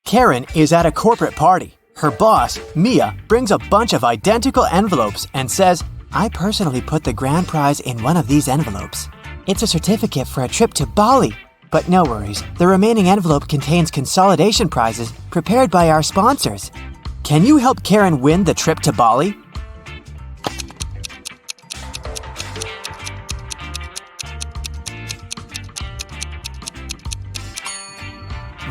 Karen is at a corporate party. Her boss, Mia, brings a bunch of identical envelopes and says, "I personally put the grand prize in one of these envelopes. It's a certificate for a trip to Bali." But no worries, the remaining envelope contains consolidation prizes prepared by our sponsors. Can you help Karen win the trip to Bali?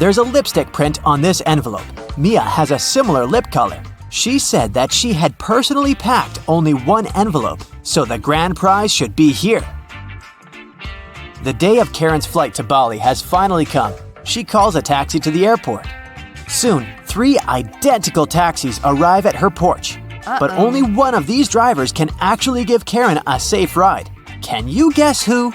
There's a lipstick print on this envelope. Mia has a similar lip color. She said that she had personally packed only one envelope, so the grand prize should be here. The day of Karen's flight to Bali has finally come. She calls a taxi to the airport. Soon, 3 identical taxis arrive at her porch. But only one of these drivers can actually give Karen a safe ride. Can you guess who?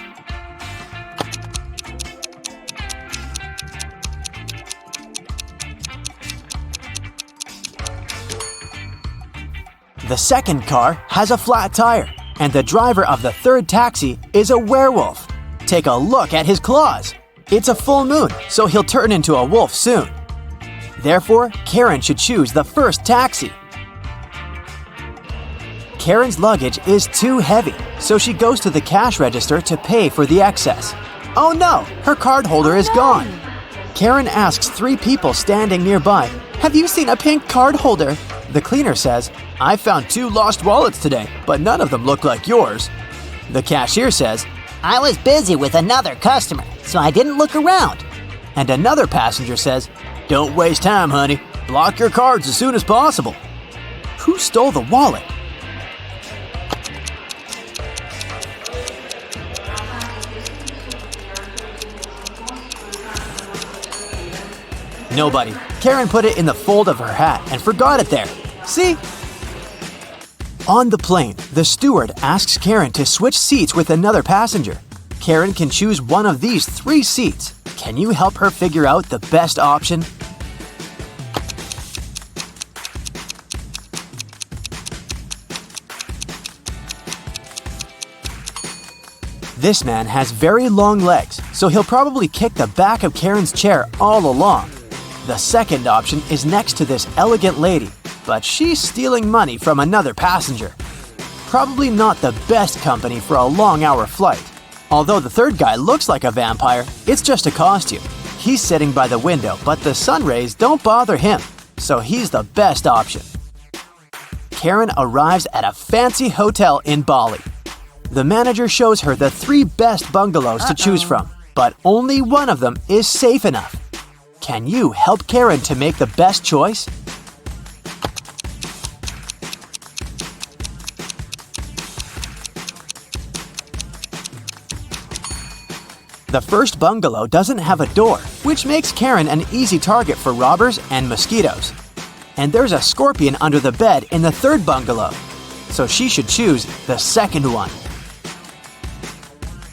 The second car has a flat tire, and the driver of the third taxi is a werewolf. Take a look at his claws. It's a full moon, so he'll turn into a wolf soon. Therefore, Karen should choose the first taxi. Karen's luggage is too heavy, so she goes to the cash register to pay for the excess. Oh no, her card holder is gone. Karen asks 3 people standing nearby, "Have you seen a pink card holder?" The cleaner says, "I found 2 lost wallets today, but none of them look like yours." The cashier says, "I was busy with another customer, so I didn't look around." And another passenger says, "Don't waste time, honey. Block your cards as soon as possible." Who stole the wallet? Nobody. Karen put it in the fold of her hat and forgot it there. See? On the plane, the steward asks Karen to switch seats with another passenger. Karen can choose one of these 3 seats. Can you help her figure out the best option? This man has very long legs, so he'll probably kick the back of Karen's chair all along. The second option is next to this elegant lady, but she's stealing money from another passenger. Probably not the best company for a long-hour flight. Although the third guy looks like a vampire, it's just a costume. He's sitting by the window, but the sun rays don't bother him, so he's the best option. Karen arrives at a fancy hotel in Bali. The manager shows her the 3 best bungalows to choose from, but only one of them is safe enough. Can you help Karen to make the best choice? The first bungalow doesn't have a door, which makes Karen an easy target for robbers and mosquitoes. And there's a scorpion under the bed in the third bungalow, so she should choose the second one.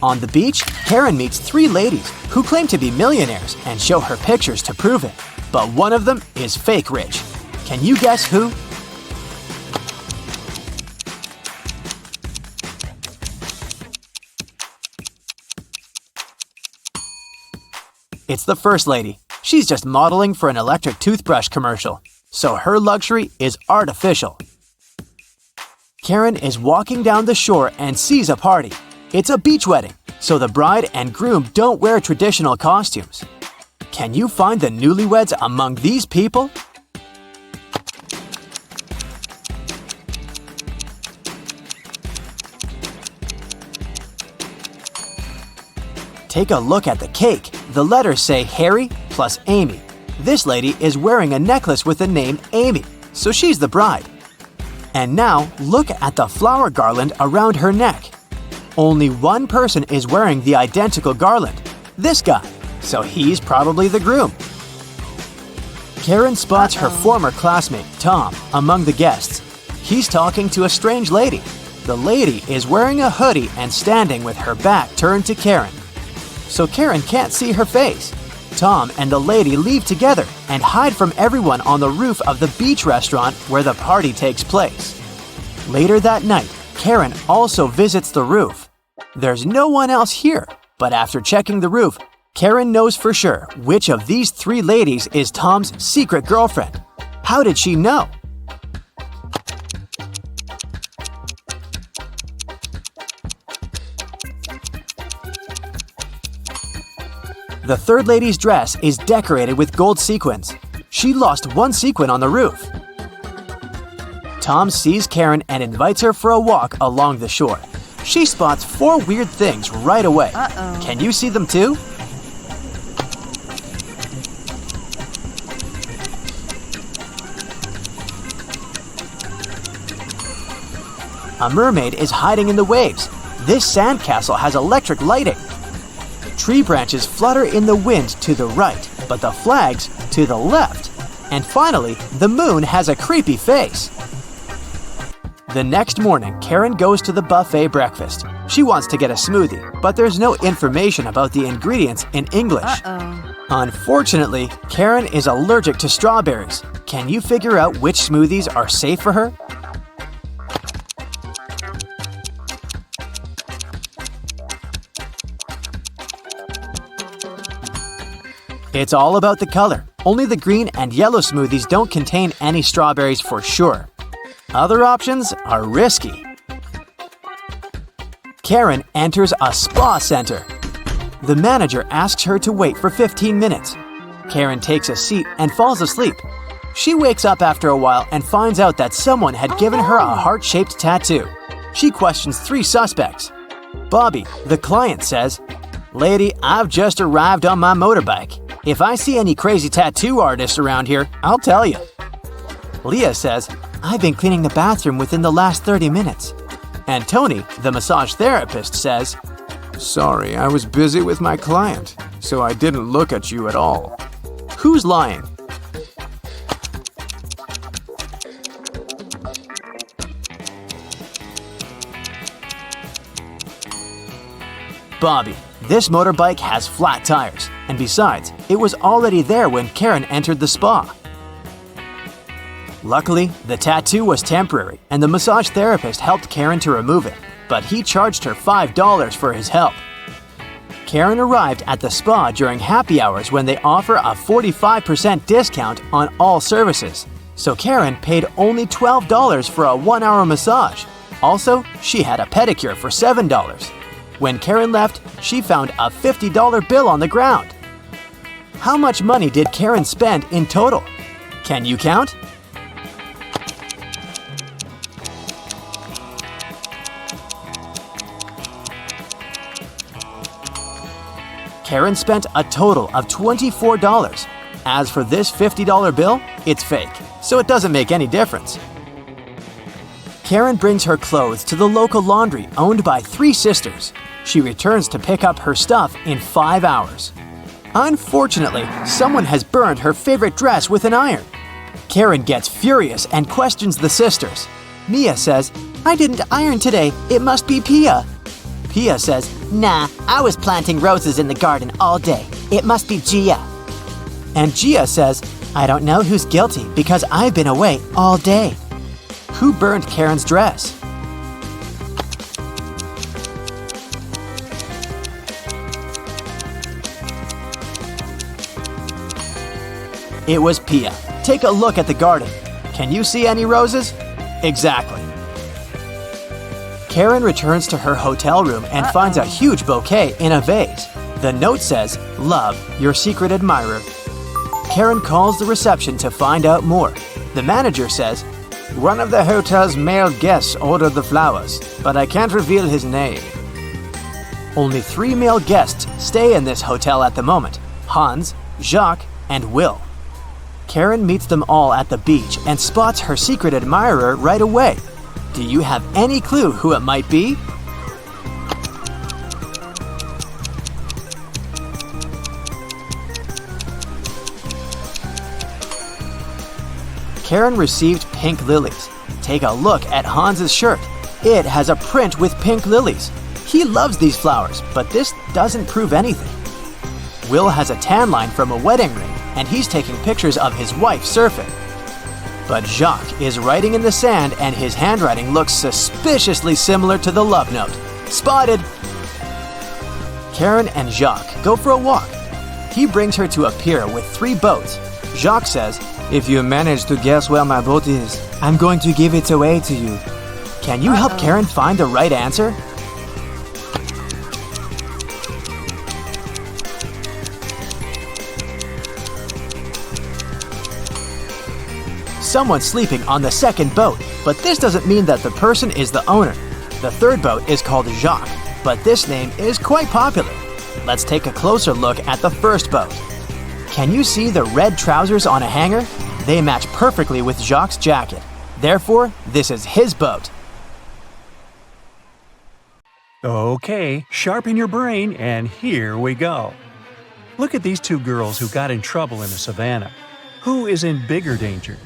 On the beach, Karen meets 3 ladies who claim to be millionaires and show her pictures to prove it. But one of them is fake rich. Can you guess who? It's the first lady. She's just modeling for an electric toothbrush commercial, so her luxury is artificial. Karen is walking down the shore and sees a party. It's a beach wedding, so the bride and groom don't wear traditional costumes. Can you find the newlyweds among these people? Take a look at the cake. The letters say Harry plus Amy. This lady is wearing a necklace with the name Amy, so she's the bride. And now, look at the flower garland around her neck. Only one person is wearing the identical garland, this guy, so he's probably the groom. Karen spots her former classmate, Tom, among the guests. He's talking to a strange lady. The lady is wearing a hoodie and standing with her back turned to Karen, so Karen can't see her face. Tom and the lady leave together and hide from everyone on the roof of the beach restaurant where the party takes place. Later that night, Karen also visits the roof. There's no one else here, but after checking the roof, Karen knows for sure which of these three ladies is Tom's secret girlfriend. How did she know? The third lady's dress is decorated with gold sequins. She lost one sequin on the roof. Tom sees Karen and invites her for a walk along the shore. She spots four weird things right away. Can you see them too? A mermaid is hiding in the waves. This sandcastle has electric lighting. Tree branches flutter in the wind to the right, but the flags to the left. And finally, the moon has a creepy face. The next morning, Karen goes to the buffet breakfast. She wants to get a smoothie, but there's no information about the ingredients in English. Unfortunately, Karen is allergic to strawberries. Can you figure out which smoothies are safe for her? It's all about the color. Only the green and yellow smoothies don't contain any strawberries for sure. Other options are risky. Karen enters a spa center. The manager asks her to wait for 15 minutes. Karen takes a seat and falls asleep. She wakes up after a while and finds out that someone had given her a heart-shaped tattoo. She questions three suspects. Bobby, the client, says, "Lady, I've just arrived on my motorbike. If I see any crazy tattoo artists around here, I'll tell you." Leah says, "I've been cleaning the bathroom within the last 30 minutes. And Tony, the massage therapist, says, "Sorry, I was busy with my client, so I didn't look at you at all." Who's lying? Bobby. This motorbike has flat tires, and besides, it was already there when Karen entered the spa. Luckily, the tattoo was temporary, and the massage therapist helped Karen to remove it, but he charged her $5 for his help. Karen arrived at the spa during happy hours when they offer a 45% discount on all services, so Karen paid only $12 for a 1-hour massage. Also, she had a pedicure for $7. When Karen left, she found a $50 bill on the ground. How much money did Karen spend in total? Can you count? Karen spent a total of $24. As for this $50 bill, it's fake, so it doesn't make any difference. Karen brings her clothes to the local laundry owned by three sisters. She returns to pick up her stuff in 5 hours. Unfortunately, someone has burned her favorite dress with an iron. Karen gets furious and questions the sisters. Mia says, "I didn't iron today. It must be Pia." Pia says, Nah, I was planting roses in the garden all day. It must be Gia. and Gia says, "I don't know who's guilty because I've been away all day." Who burned Karen's dress? It was Pia. Take a look at the garden. Can you see any roses? Exactly. Karen returns to her hotel room and finds a huge bouquet in a vase. The note says, "Love, your secret admirer." Karen calls the reception to find out more. The manager says, "One of the hotel's male guests ordered the flowers, but I can't reveal his name." Only 3 male guests stay in this hotel at the moment: Hans, Jacques, and Will. Karen meets them all at the beach and spots her secret admirer right away. Do you have any clue who it might be? Karen received pink lilies. Take a look at Hans's shirt. It has a print with pink lilies. He loves these flowers, but this doesn't prove anything. Will has a tan line from a wedding ring, and he's taking pictures of his wife surfing. But Jacques is writing in the sand, and his handwriting looks suspiciously similar to the love note. Spotted! Karen and Jacques go for a walk. He brings her to a pier with 3 boats. Jacques says, "If you manage to guess where my boat is, I'm going to give it away to you." Can you help Karen find the right answer? Someone's sleeping on the second boat, but this doesn't mean that the person is the owner. The third boat is called Jacques, but this name is quite popular. Let's take a closer look at the first boat. Can you see the red trousers on a hanger? They match perfectly with Jacques' jacket. Therefore, this is his boat. Okay, sharpen your brain, and here we go. Look at these 2 girls who got in trouble in the savannah. Who is in bigger danger?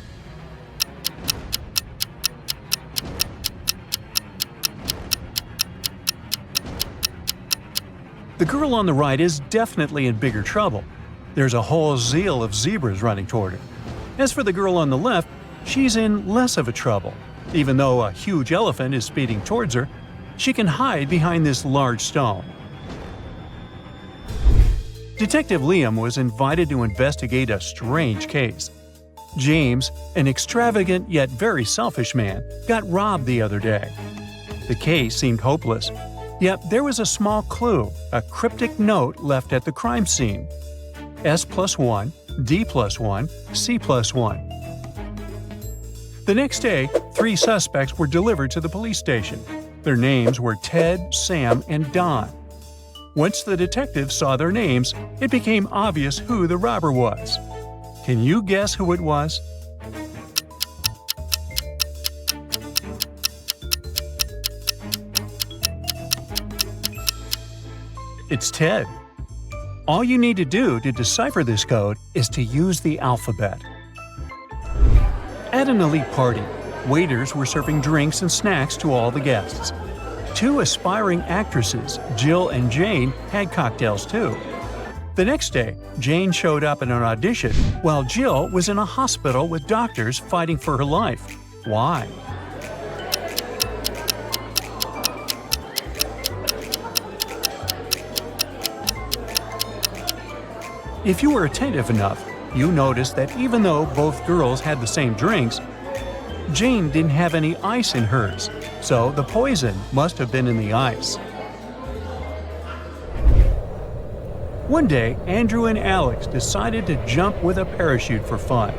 The girl on the right is definitely in bigger trouble. There's a whole zeal of zebras running toward her. As for the girl on the left, she's in less of a trouble. Even though a huge elephant is speeding towards her, she can hide behind this large stone. Detective Liam was invited to investigate a strange case. James, an extravagant yet very selfish man, got robbed the other day. The case seemed hopeless. Yet there was a small clue, a cryptic note left at the crime scene. S+1, D+1, C+1. The next day, 3 suspects were delivered to the police station. Their names were Ted, Sam, and Don. Once the detectives saw their names, it became obvious who the robber was. Can you guess who it was? It's Ted. All you need to do to decipher this code is to use the alphabet. At an elite party, waiters were serving drinks and snacks to all the guests. 2 aspiring actresses, Jill and Jane, had cocktails too. The next day, Jane showed up at an audition while Jill was in a hospital with doctors fighting for her life. Why? If you were attentive enough, you noticed that even though both girls had the same drinks, Jane didn't have any ice in hers, so the poison must have been in the ice. One day, Andrew and Alex decided to jump with a parachute for fun.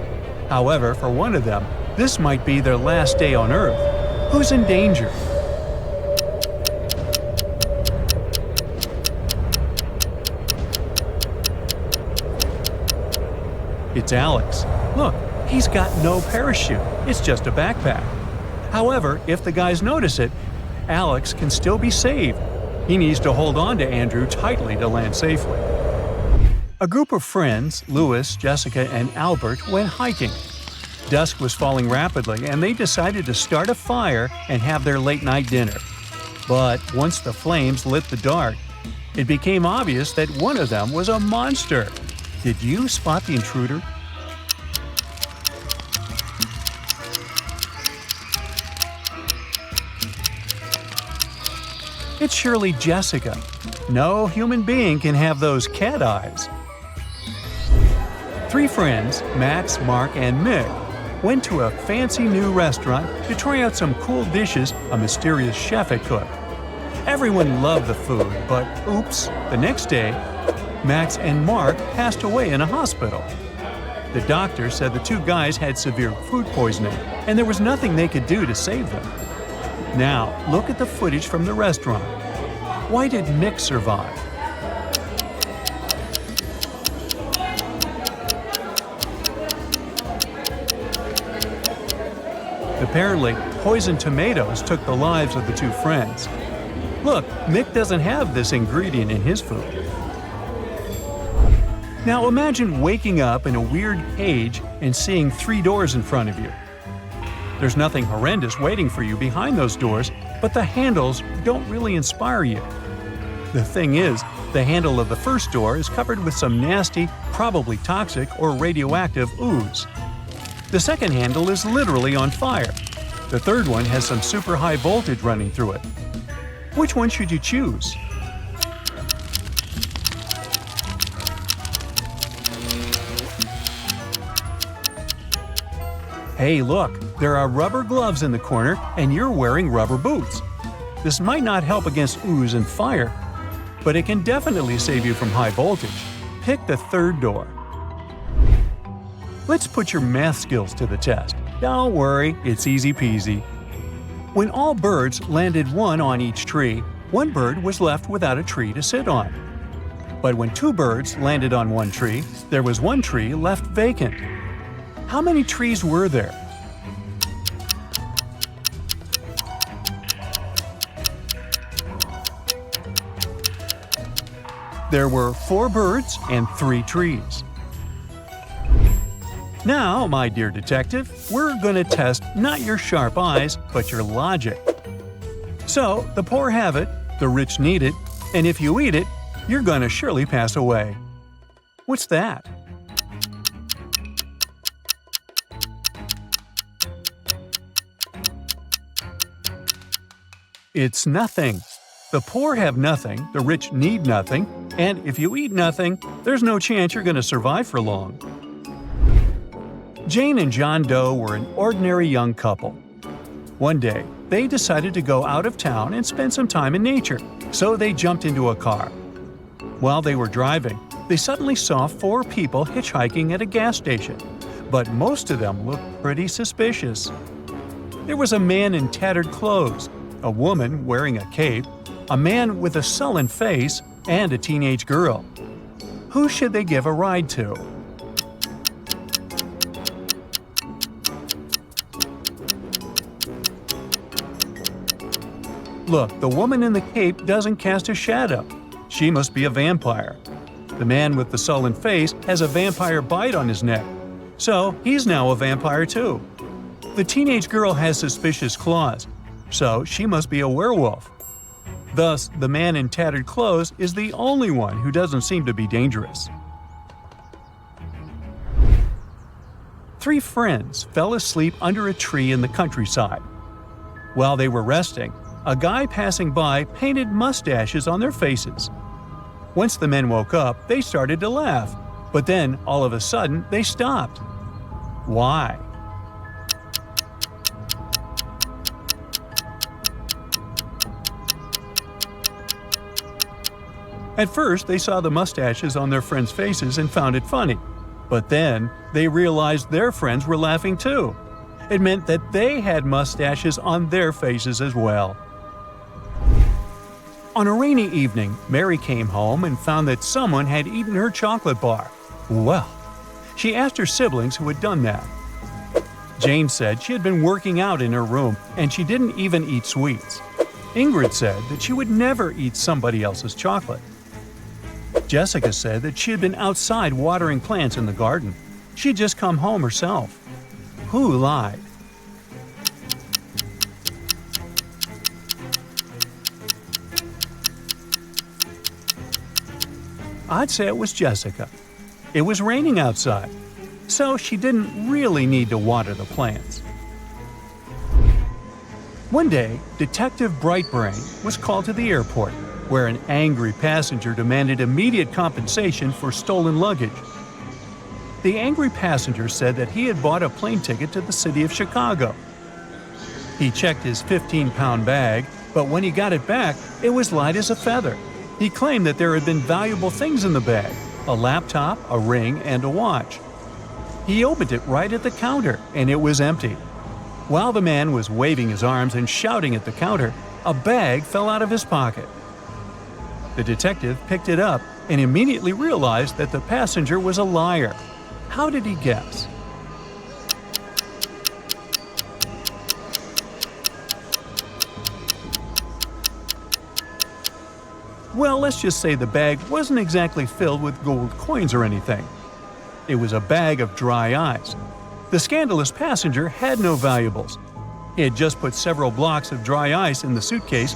However, for one of them, this might be their last day on Earth. Who's in danger? It's Alex. Look, he's got no parachute. It's just a backpack. However, if the guys notice it, Alex can still be saved. He needs to hold on to Andrew tightly to land safely. A group of friends, Louis, Jessica, and Albert, went hiking. Dusk was falling rapidly, and they decided to start a fire and have their late-night dinner. But once the flames lit the dark, it became obvious that one of them was a monster. Did you spot the intruder? It's surely Jessica. No human being can have those cat eyes. 3 friends, Max, Mark, and Mick, went to a fancy new restaurant to try out some cool dishes a mysterious chef had cooked. Everyone loved the food, but oops, the next day, Max and Mark passed away in a hospital. The doctor said the 2 guys had severe food poisoning, and there was nothing they could do to save them. Now, look at the footage from the restaurant. Why did Mick survive? Apparently, poisoned tomatoes took the lives of the 2 friends. Look, Mick doesn't have this ingredient in his food. Now imagine waking up in a weird cage and seeing 3 doors in front of you. There's nothing horrendous waiting for you behind those doors, but the handles don't really inspire you. The thing is, the handle of the first door is covered with some nasty, probably toxic or radioactive ooze. The second handle is literally on fire. The third one has some super high voltage running through it. Which one should you choose? Hey, look, there are rubber gloves in the corner and you're wearing rubber boots. This might not help against ooze and fire, but it can definitely save you from high voltage. Pick the third door. Let's put your math skills to the test. Don't worry, it's easy peasy. When all birds landed one on each tree, one bird was left without a tree to sit on. But when two birds landed on one tree, there was one tree left vacant. How many trees were there? There were 4 birds and 3 trees. Now, my dear detective, we're going to test not your sharp eyes, but your logic. So, the poor have it, the rich need it, and if you eat it, you're going to surely pass away. What's that? It's nothing. The poor have nothing, the rich need nothing, and if you eat nothing, there's no chance you're going to survive for long. Jane and John Doe were an ordinary young couple. One day, they decided to go out of town and spend some time in nature, so they jumped into a car. While they were driving, they suddenly saw 4 people hitchhiking at a gas station, but most of them looked pretty suspicious. There was a man in tattered clothes, a woman wearing a cape, a man with a sullen face, and a teenage girl. Who should they give a ride to? Look, the woman in the cape doesn't cast a shadow. She must be a vampire. The man with the sullen face has a vampire bite on his neck, so he's now a vampire too. The teenage girl has suspicious claws, so she must be a werewolf. Thus, the man in tattered clothes is the only one who doesn't seem to be dangerous. 3 friends fell asleep under a tree in the countryside. While they were resting, a guy passing by painted mustaches on their faces. Once the men woke up, they started to laugh, but then, all of a sudden, they stopped. Why? At first, they saw the mustaches on their friends' faces and found it funny. But then, they realized their friends were laughing too. It meant that they had mustaches on their faces as well. On a rainy evening, Mary came home and found that someone had eaten her chocolate bar. Well, she asked her siblings who had done that. Jane said she had been working out in her room and she didn't even eat sweets. Ingrid said that she would never eat somebody else's chocolate. Jessica said that she had been outside watering plants in the garden. She had just come home herself. Who lied? I'd say it was Jessica. It was raining outside, so she didn't really need to water the plants. One day, Detective Brightbrain was called to the airport, where an angry passenger demanded immediate compensation for stolen luggage. The angry passenger said that he had bought a plane ticket to the city of Chicago. He checked his 15-pound bag, but when he got it back, it was light as a feather. He claimed that there had been valuable things in the bag: a laptop, a ring, and a watch. He opened it right at the counter, and it was empty. While the man was waving his arms and shouting at the counter, a bag fell out of his pocket. The detective picked it up and immediately realized that the passenger was a liar. How did he guess? Well, let's just say the bag wasn't exactly filled with gold coins or anything. It was a bag of dry ice. The scandalous passenger had no valuables. He had just put several blocks of dry ice in the suitcase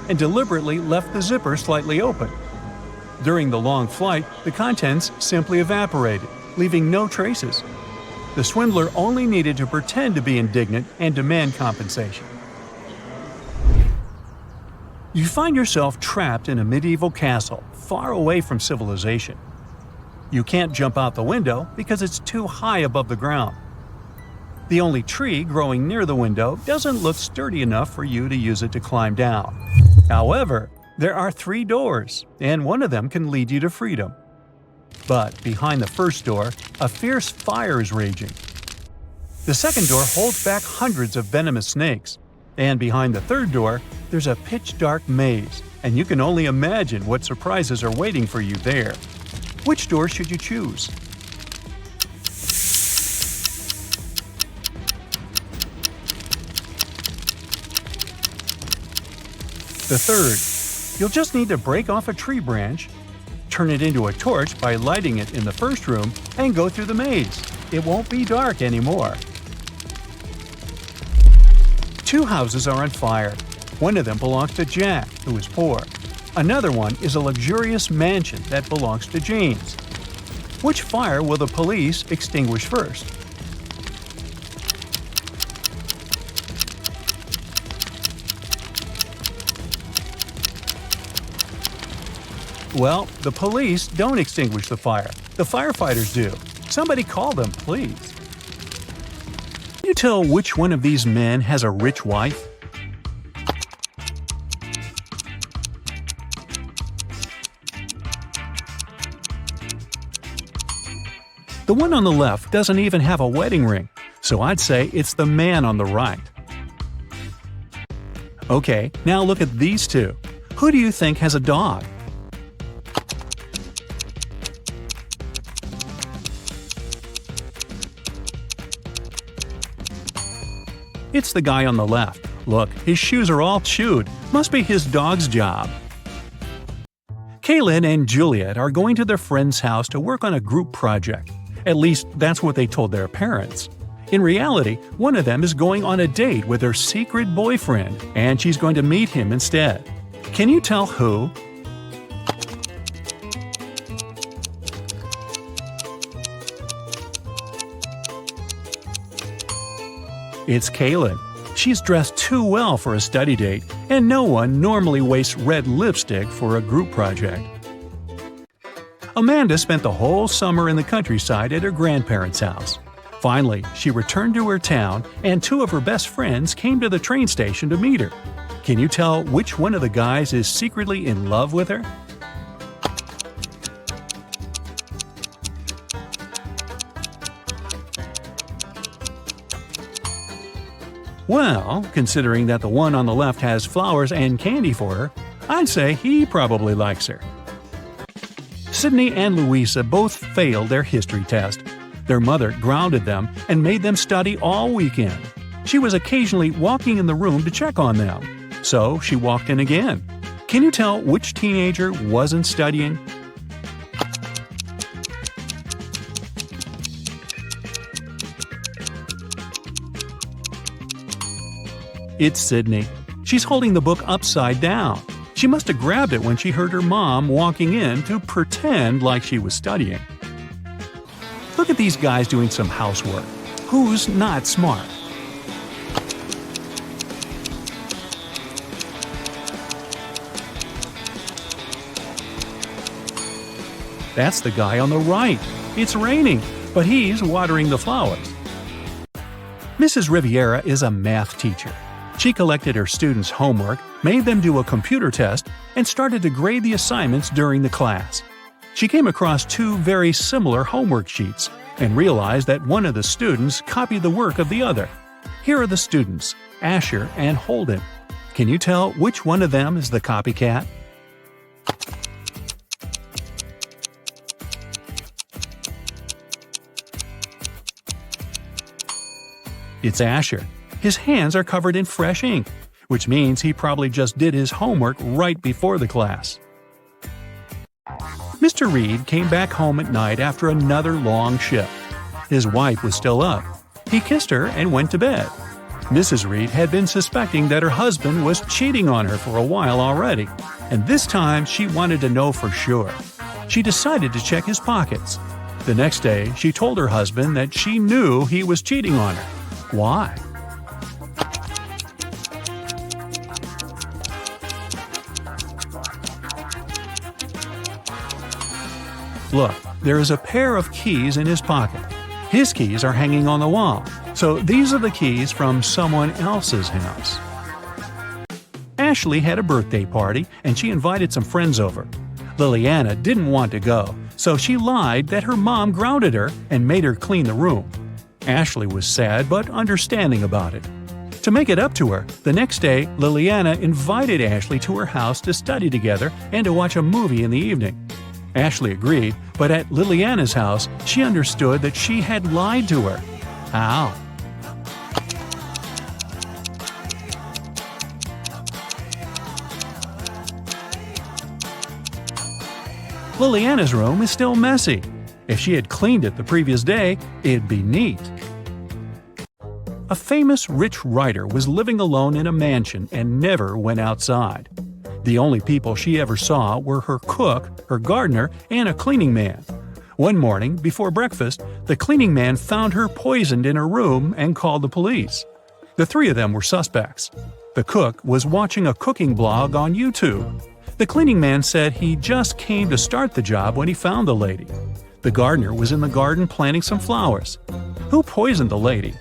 and deliberately left the zipper slightly open. During the long flight, the contents simply evaporated, leaving no traces. The swindler only needed to pretend to be indignant and demand compensation. You find yourself trapped in a medieval castle, far away from civilization. You can't jump out the window because it's too high above the ground. The only tree growing near the window doesn't look sturdy enough for you to use it to climb down. However, there are 3 doors, and one of them can lead you to freedom. But behind the first door, a fierce fire is raging. The second door holds back hundreds of venomous snakes. And behind the third door, there's a pitch-dark maze, and you can only imagine what surprises are waiting for you there. Which door should you choose? The third. You'll just need to break off a tree branch, turn it into a torch by lighting it in the first room, and go through the maze. It won't be dark anymore. 2 houses are on fire. One of them belongs to Jack, who is poor. Another one is a luxurious mansion that belongs to James. Which fire will the police extinguish first? Well, the police don't extinguish the fire. The firefighters do. Somebody call them, please. Can you tell which one of these men has a rich wife? The one on the left doesn't even have a wedding ring, so I'd say it's the man on the right. Okay, now look at these 2. Who do you think has a dog? It's the guy on the left. Look, his shoes are all chewed. Must be his dog's job. Kaylin and Juliet are going to their friend's house to work on a group project. At least, that's what they told their parents. In reality, one of them is going on a date with her secret boyfriend, and she's going to meet him instead. Can you tell who? It's Kaylin. She's dressed too well for a study date, and no one normally wastes red lipstick for a group project. Amanda spent the whole summer in the countryside at her grandparents' house. Finally, she returned to her town, and 2 of her best friends came to the train station to meet her. Can you tell which one of the guys is secretly in love with her? Well, considering that the one on the left has flowers and candy for her, I'd say he probably likes her. Sydney and Louisa both failed their history test. Their mother grounded them and made them study all weekend. She was occasionally walking in the room to check on them. So she walked in again. Can you tell which teenager wasn't studying? It's Sydney. She's holding the book upside down. She must have grabbed it when she heard her mom walking in to pretend like she was studying. Look at these guys doing some housework. Who's not smart? That's the guy on the right. It's raining, but he's watering the flowers. Mrs. Riviera is a math teacher. She collected her students' homework, made them do a computer test, and started to grade the assignments during the class. She came across 2 very similar homework sheets and realized that one of the students copied the work of the other. Here are the students, Asher and Holden. Can you tell which one of them is the copycat? It's Asher. His hands are covered in fresh ink, which means he probably just did his homework right before the class. Mr. Reed came back home at night after another long shift. His wife was still up. He kissed her and went to bed. Mrs. Reed had been suspecting that her husband was cheating on her for a while already, and this time she wanted to know for sure. She decided to check his pockets. The next day, she told her husband that she knew he was cheating on her. Why? Look, there is a pair of keys in his pocket. His keys are hanging on the wall, so these are the keys from someone else's house. Ashley had a birthday party and she invited some friends over. Liliana didn't want to go, so she lied that her mom grounded her and made her clean the room. Ashley was sad but understanding about it. To make it up to her, the next day Liliana invited Ashley to her house to study together and to watch a movie in the evening. Ashley agreed, but at Liliana's house, she understood that she had lied to her. How? Liliana's room is still messy. If she had cleaned it the previous day, it'd be neat. A famous rich writer was living alone in a mansion and never went outside. The only people she ever saw were her cook, her gardener, and a cleaning man. One morning, before breakfast, the cleaning man found her poisoned in her room and called the police. The three of them were suspects. The cook was watching a cooking blog on YouTube. The cleaning man said he just came to start the job when he found the lady. The gardener was in the garden planting some flowers. Who poisoned the lady?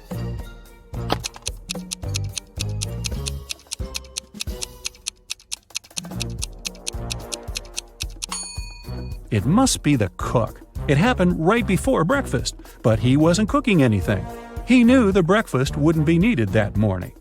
It must be the cook. It happened right before breakfast, but he wasn't cooking anything. He knew the breakfast wouldn't be needed that morning.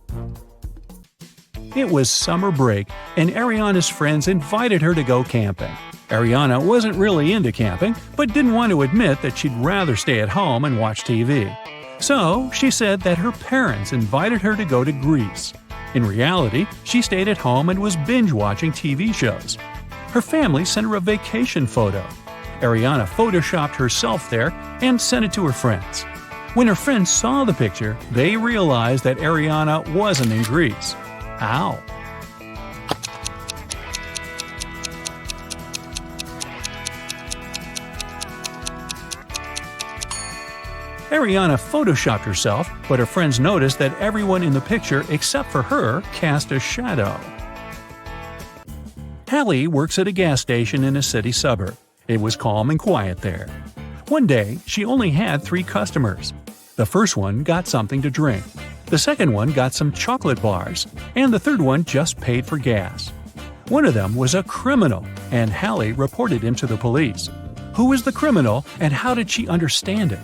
It was summer break, and Ariana's friends invited her to go camping. Ariana wasn't really into camping, but didn't want to admit that she'd rather stay at home and watch TV. So she said that her parents invited her to go to Greece. In reality, she stayed at home and was binge-watching TV shows. Her family sent her a vacation photo. Ariana photoshopped herself there and sent it to her friends. When her friends saw the picture, they realized that Ariana wasn't in Greece. How? Ariana photoshopped herself, but her friends noticed that everyone in the picture except for her cast a shadow. Hallie works at a gas station in a city suburb. It was calm and quiet there. One day, she only had 3 customers. The first one got something to drink. The second one got some chocolate bars, and the third one just paid for gas. One of them was a criminal, and Hallie reported him to the police. Who was the criminal, and how did she understand it?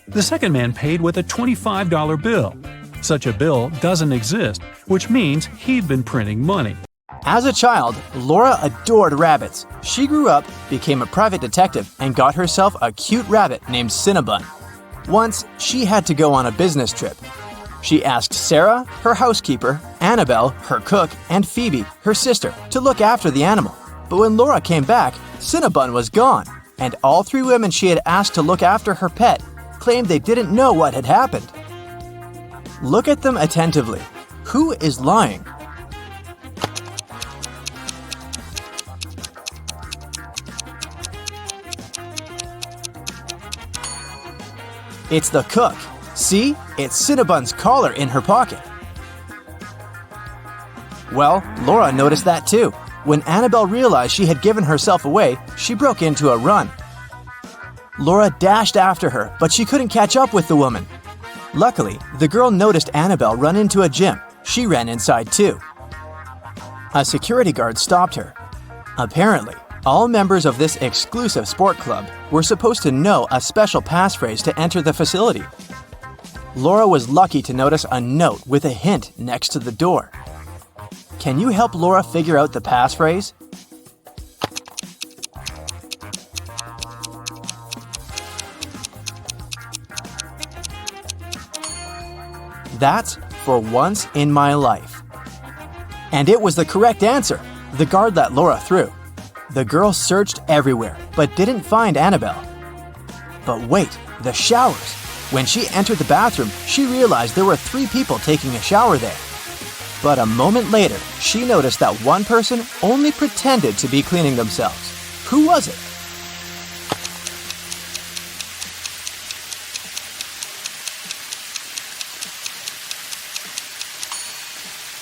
The second man paid with a $25 bill. Such a bill doesn't exist, which means he'd been printing money. As a child, Laura adored rabbits. She grew up, became a private detective, and got herself a cute rabbit named Cinnabon. Once, she had to go on a business trip. She asked Sarah, her housekeeper, Annabelle, her cook, and Phoebe, her sister, to look after the animal. But when Laura came back, Cinnabon was gone, and all 3 women she had asked to look after her pet claimed they didn't know what had happened. Look at them attentively. Who is lying? It's the cook. See? It's Cinnabon's collar in her pocket. Well, Laura noticed that too. When Annabelle realized she had given herself away, she broke into a run. Laura dashed after her, but she couldn't catch up with the woman. Luckily, the girl noticed Annabelle run into a gym. She ran inside too. A security guard stopped her. Apparently, all members of this exclusive sport club were supposed to know a special passphrase to enter the facility. Laura was lucky to notice a note with a hint next to the door. Can you help Laura figure out the passphrase? That's "for once in my life." And it was the correct answer. The guard let Laura through. The girl searched everywhere, but didn't find Annabelle. But wait, the showers. When she entered the bathroom, she realized there were 3 people taking a shower there. But a moment later, she noticed that one person only pretended to be cleaning themselves. Who was it?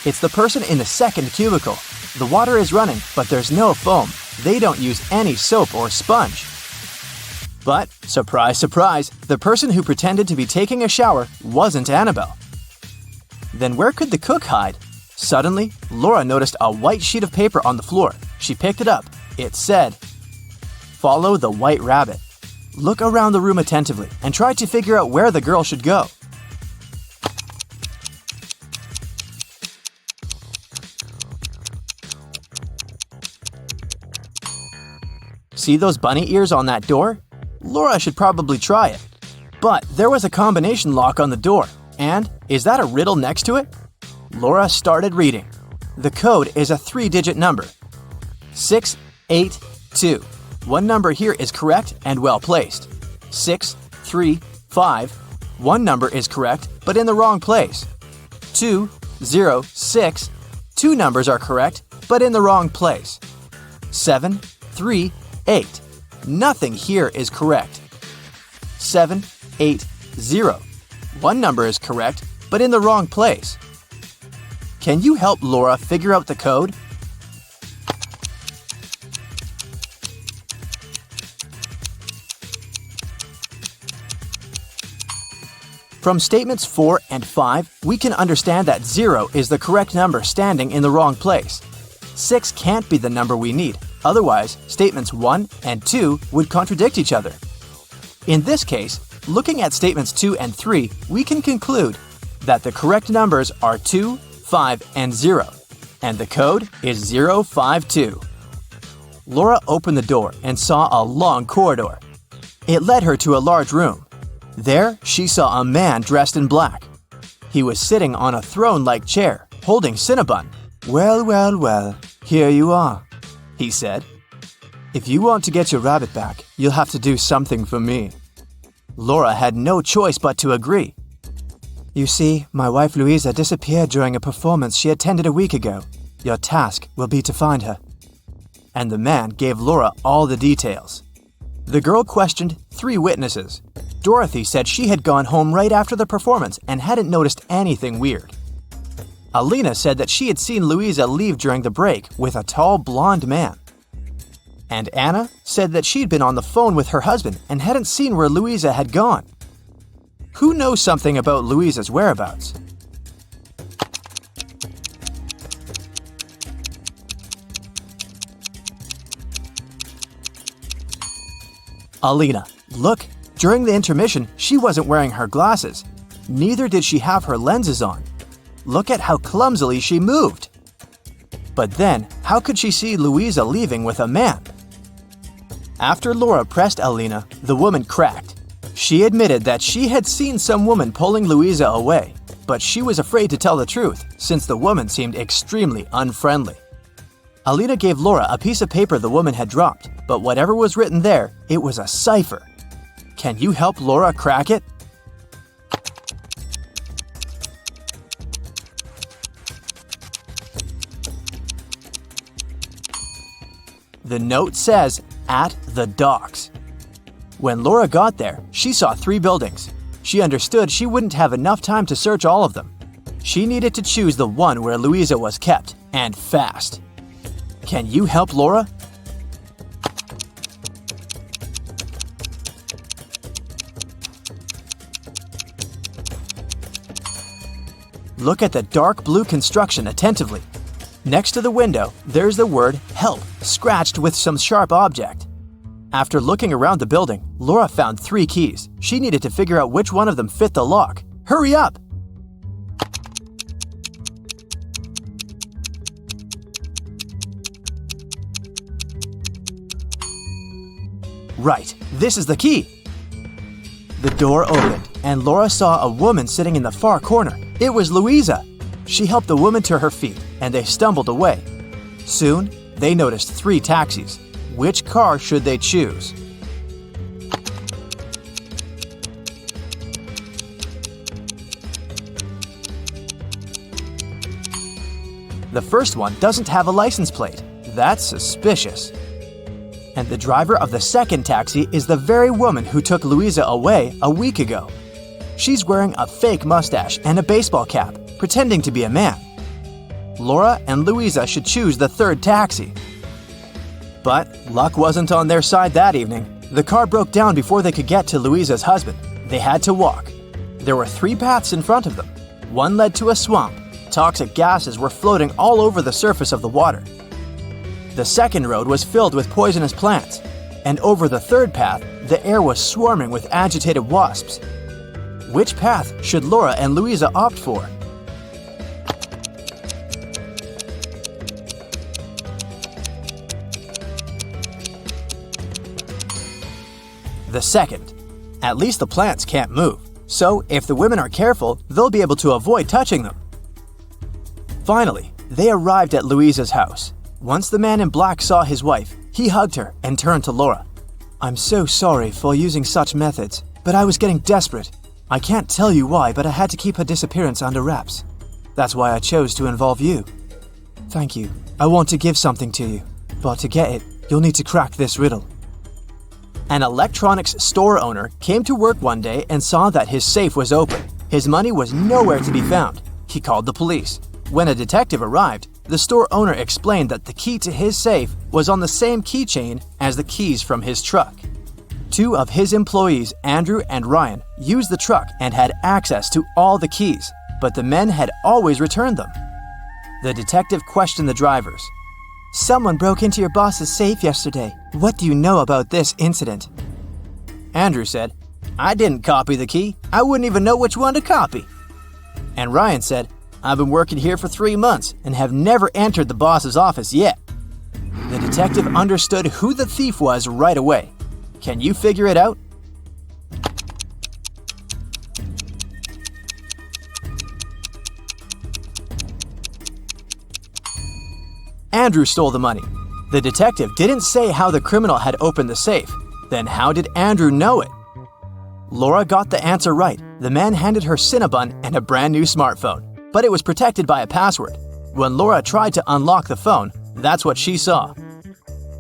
It's the person in the second cubicle. The water is running, but there's no foam. They don't use any soap or sponge. But, surprise, surprise, the person who pretended to be taking a shower wasn't Annabelle. Then where could the cook hide? Suddenly, Laura noticed a white sheet of paper on the floor. She picked it up. It said, "Follow the white rabbit." Look around the room attentively and try to figure out where the girl should go. See those bunny ears on that door? Laura should probably try it. But there was a combination lock on the door. And is that a riddle next to it? Laura started reading. The code is a 3-digit number. 682. One number here is correct and well placed. 635. One number is correct but in the wrong place. 206. Two numbers are correct but in the wrong place. 738. Nothing here is correct. 780. One number is correct but in the wrong place. Can you help Laura figure out the code? From statements 4 and 5, we can understand that 0 is the correct number standing in the wrong place. 6 can't be the number we need, otherwise statements 1 and 2 would contradict each other. In this case, looking at statements 2 and 3, we can conclude that the correct numbers are 2, 5, and 0, and the code is 052. Laura opened the door and saw a long corridor. It led her to a large room. There, she saw a man dressed in black. He was sitting on a throne-like chair, holding Cinnabon. "Well, well, well, here you are," he said. "If you want to get your rabbit back, you'll have to do something for me." Laura had no choice but to agree. "You see, my wife Louisa disappeared during a performance she attended a week ago. Your task will be to find her." And the man gave Laura all the details. The girl questioned 3 witnesses. Dorothy said she had gone home right after the performance and hadn't noticed anything weird. Alina said that she had seen Louisa leave during the break with a tall blonde man. And Anna said that she'd been on the phone with her husband and hadn't seen where Louisa had gone. Who knows something about Louisa's whereabouts? Alina, look, during the intermission, she wasn't wearing her glasses. Neither did she have her lenses on. Look at how clumsily she moved. But then, how could she see Louisa leaving with a man? After Laura pressed Alina, the woman cracked. She admitted that she had seen some woman pulling Louisa away, but she was afraid to tell the truth since the woman seemed extremely unfriendly. Alina gave Laura a piece of paper the woman had dropped, but whatever was written there, it was a cipher. Can you help Laura crack it? The note says, "At the docks." When Laura got there, she saw 3 buildings. She understood she wouldn't have enough time to search all of them. She needed to choose the one where Louisa was kept, and fast. Can you help Laura? Look at the dark blue construction attentively. Next to the window, there's the word "help" scratched with some sharp object. After looking around the building, Laura found 3 keys. She needed to figure out which one of them fit the lock. Hurry up! Right, this is the key. The door opened, and Laura saw a woman sitting in the far corner. It was Louisa. She helped the woman to her feet, and they stumbled away. Soon, they noticed 3 taxis. Which car should they choose? The first one doesn't have a license plate. That's suspicious. And the driver of the second taxi is the very woman who took Louisa away a week ago. She's wearing a fake mustache and a baseball cap, pretending to be a man. Laura and Louisa should choose the third taxi. But luck wasn't on their side that evening. The car broke down before they could get to Louisa's husband. They had to walk. There were 3 paths in front of them. One led to a swamp. Toxic gases were floating all over the surface of the water. The second road was filled with poisonous plants. And over the third path, the air was swarming with agitated wasps. Which path should Laura and Louisa opt for? The second. At least the plants can't move, so if the women are careful, they'll be able to avoid touching them. Finally, they arrived at Louisa's house. Once the man in black saw his wife, he hugged her and turned to Laura. "I'm so sorry for using such methods, but I was getting desperate. I can't tell you why, but I had to keep her disappearance under wraps. That's why I chose to involve you. Thank you. I want to give something to you, but to get it, you'll need to crack this riddle." An electronics store owner came to work one day and saw that his safe was open. His money was nowhere to be found. He called the police. When a detective arrived, the store owner explained that the key to his safe was on the same keychain as the keys from his truck. 2 of his employees, Andrew and Ryan, used the truck and had access to all the keys, but the men had always returned them. The detective questioned the drivers. "Someone broke into your boss's safe yesterday. What do you know about this incident?" Andrew said, "I didn't copy the key. I wouldn't even know which one to copy." And Ryan said, "I've been working here for 3 months and have never entered the boss's office yet." The detective understood who the thief was right away. Can you figure it out? Andrew stole the money. The detective didn't say how the criminal had opened the safe. Then how did Andrew know it? Laura got the answer right. The man handed her Cinnabon and a brand new smartphone, but it was protected by a password. When Laura tried to unlock the phone, that's what she saw.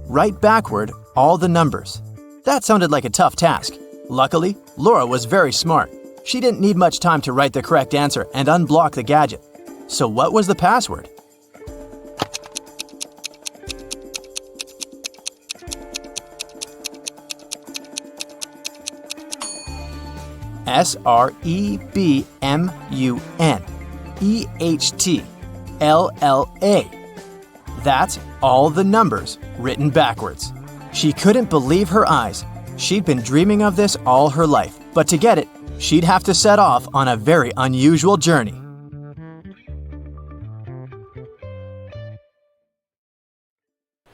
Write backward all the numbers. That sounded like a tough task. Luckily, Laura was very smart. She didn't need much time to write the correct answer and unblock the gadget. So what was the password? SREBMUNEHTLLA. That's all the numbers written backwards. She couldn't believe her eyes. She'd been dreaming of this all her life, but to get it, she'd have to set off on a very unusual journey.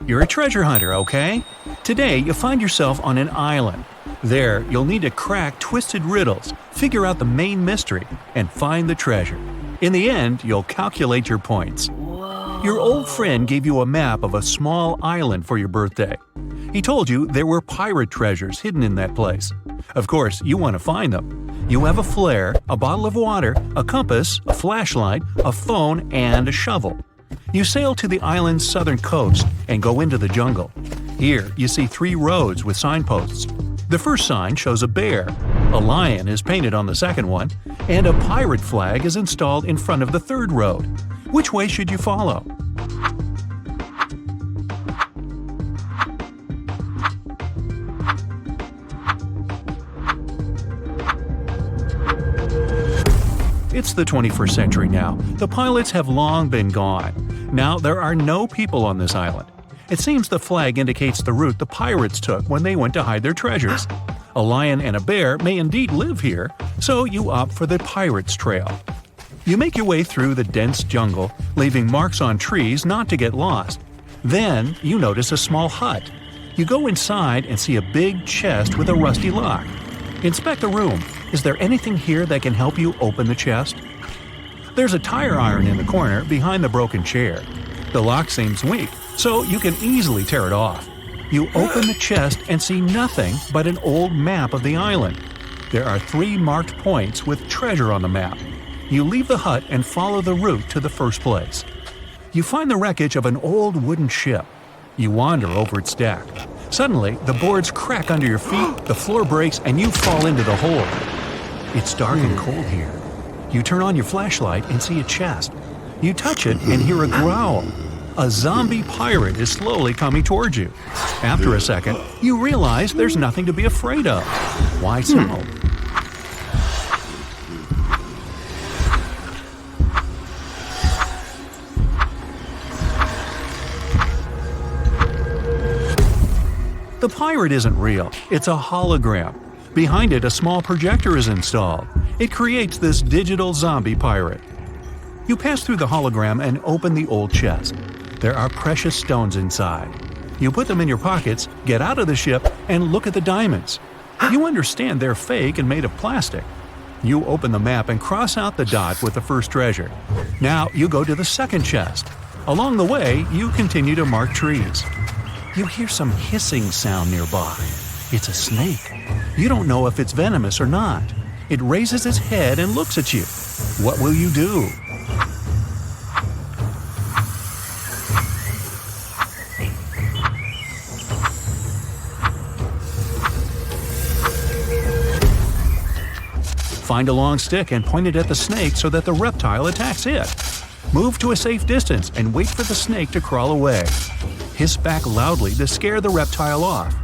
You're a treasure hunter, okay? Today, you'll find yourself on an island. There, you'll need to crack twisted riddles, figure out the main mystery, and find the treasure. In the end, you'll calculate your points. Your old friend gave you a map of a small island for your birthday. He told you there were pirate treasures hidden in that place. Of course, you want to find them. You have a flare, a bottle of water, a compass, a flashlight, a phone, and a shovel. You sail to the island's southern coast and go into the jungle. Here, you see 3 roads with signposts. The first sign shows a bear, a lion is painted on the second one, and a pirate flag is installed in front of the third road. Which way should you follow? It's the 21st century now. The pilots have long been gone. Now there are no people on this island. It seems the flag indicates the route the pirates took when they went to hide their treasures. A lion and a bear may indeed live here, so you opt for the pirates' trail. You make your way through the dense jungle, leaving marks on trees not to get lost. Then you notice a small hut. You go inside and see a big chest with a rusty lock. Inspect the room. Is there anything here that can help you open the chest? There's a tire iron in the corner behind the broken chair. The lock seems weak, so you can easily tear it off. You open the chest and see nothing but an old map of the island. There are 3 marked points with treasure on the map. You leave the hut and follow the route to the first place. You find the wreckage of an old wooden ship. You wander over its deck. Suddenly, the boards crack under your feet, the floor breaks, and you fall into the hole. It's dark and cold here. You turn on your flashlight and see a chest. You touch it and hear a growl. A zombie pirate is slowly coming towards you. After a second, you realize there's nothing to be afraid of. Why so? The pirate isn't real, it's a hologram. Behind it, a small projector is installed. It creates this digital zombie pirate. You pass through the hologram and open the old chest. There are precious stones inside. You put them in your pockets, get out of the ship, and look at the diamonds. You understand they're fake and made of plastic. You open the map and cross out the dot with the first treasure. Now you go to the second chest. Along the way, you continue to mark trees. You hear some hissing sound nearby. It's a snake. You don't know if it's venomous or not. It raises its head and looks at you. What will you do? Find a long stick and point it at the snake so that the reptile attacks it. Move to a safe distance and wait for the snake to crawl away. Hiss back loudly to scare the reptile off.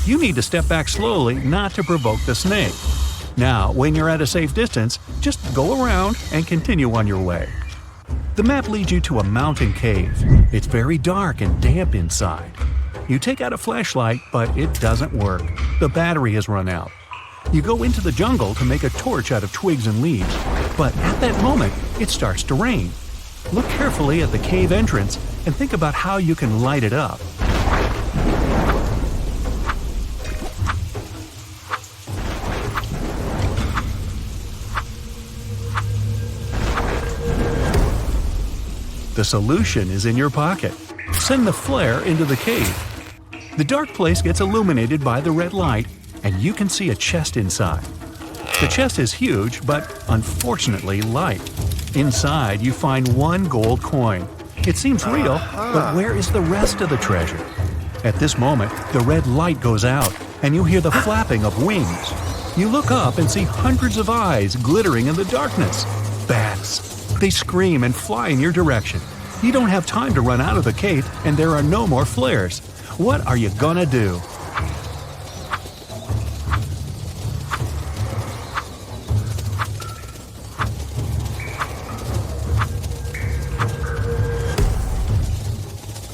You need to step back slowly not to provoke the snake. Now, when you're at a safe distance, just go around and continue on your way. The map leads you to a mountain cave. It's very dark and damp inside. You take out a flashlight, but it doesn't work. The battery has run out. You go into the jungle to make a torch out of twigs and leaves, but at that moment, it starts to rain. Look carefully at the cave entrance and think about how you can light it up. The solution is in your pocket. Send the flare into the cave. The dark place gets illuminated by the red light, and you can see a chest inside. The chest is huge, but unfortunately light. Inside, you find one gold coin. It seems real, but where is the rest of the treasure? At this moment, the red light goes out, and you hear the flapping of wings. You look up and see hundreds of eyes glittering in the darkness. Bats. They scream and fly in your direction. You don't have time to run out of the cave, and there are no more flares. What are you gonna do?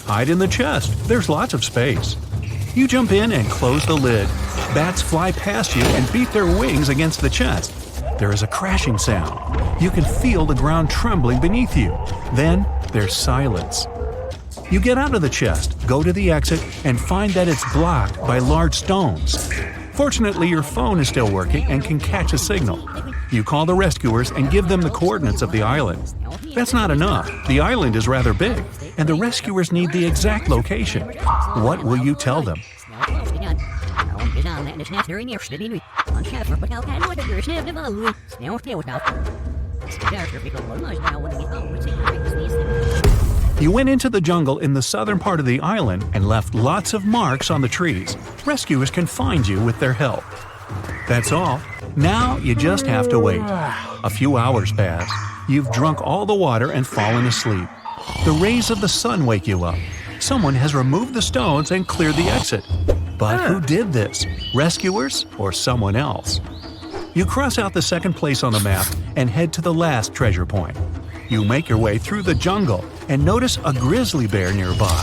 Hide in the chest. There's lots of space. You jump in and close the lid. Bats fly past you and beat their wings against the chest. There is a crashing sound. You can feel the ground trembling beneath you. Then there's silence. You get out of the chest, go to the exit, and find that it's blocked by large stones. Fortunately, your phone is still working and can catch a signal. You call the rescuers and give them the coordinates of the island. That's not enough. The island is rather big, and the rescuers need the exact location. What will you tell them? You went into the jungle in the southern part of the island and left lots of marks on the trees. Rescuers can find you with their help. That's all. Now you just have to wait. A few hours pass. You've drunk all the water and fallen asleep. The rays of the sun wake you up. Someone has removed the stones and cleared the exit. But who did this? Rescuers or someone else? You cross out the second place on the map and head to the last treasure point. You make your way through the jungle and notice a grizzly bear nearby.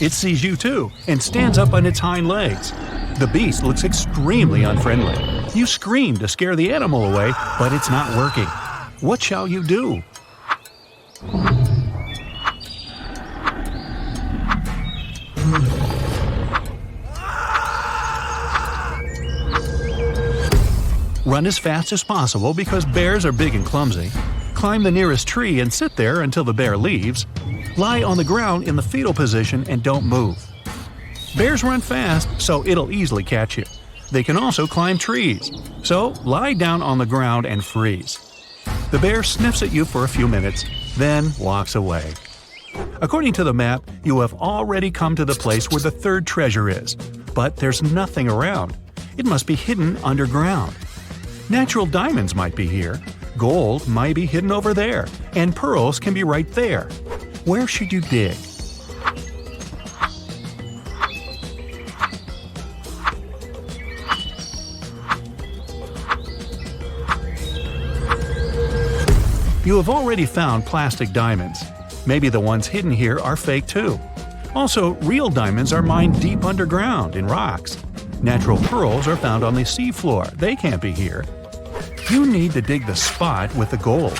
It sees you too and stands up on its hind legs. The beast looks extremely unfriendly. You scream to scare the animal away, but it's not working. What shall you do? Run as fast as possible because bears are big and clumsy. Climb the nearest tree and sit there until the bear leaves. Lie on the ground in the fetal position and don't move. Bears run fast, so it'll easily catch you. They can also climb trees. So lie down on the ground and freeze. The bear sniffs at you for a few minutes, then walks away. According to the map, you have already come to the place where the third treasure is, but there's nothing around. It must be hidden underground. Natural diamonds might be here. Gold might be hidden over there, and pearls can be right there. Where should you dig? You have already found plastic diamonds. Maybe the ones hidden here are fake too. Also, real diamonds are mined deep underground in rocks. Natural pearls are found on the seafloor. They can't be here. You need to dig the spot with the gold.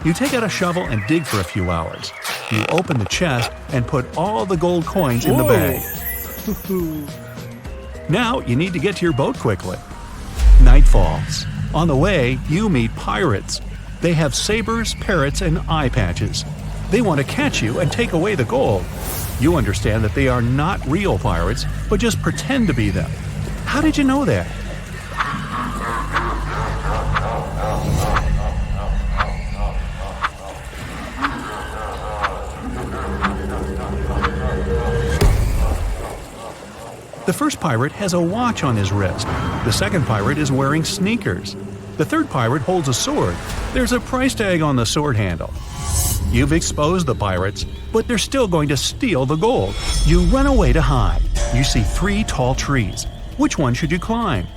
You take out a shovel and dig for a few hours. You open the chest and put all the gold coins in the bag. Now you need to get to your boat quickly. Night falls. On the way, you meet pirates. They have sabers, parrots, and eye patches. They want to catch you and take away the gold. You understand that they are not real pirates, but just pretend to be them. How did you know that? The first pirate has a watch on his wrist. The second pirate is wearing sneakers. The third pirate holds a sword. There's a price tag on the sword handle. You've exposed the pirates, but they're still going to steal the gold. You run away to hide. You see 3 tall trees. Which one should you climb?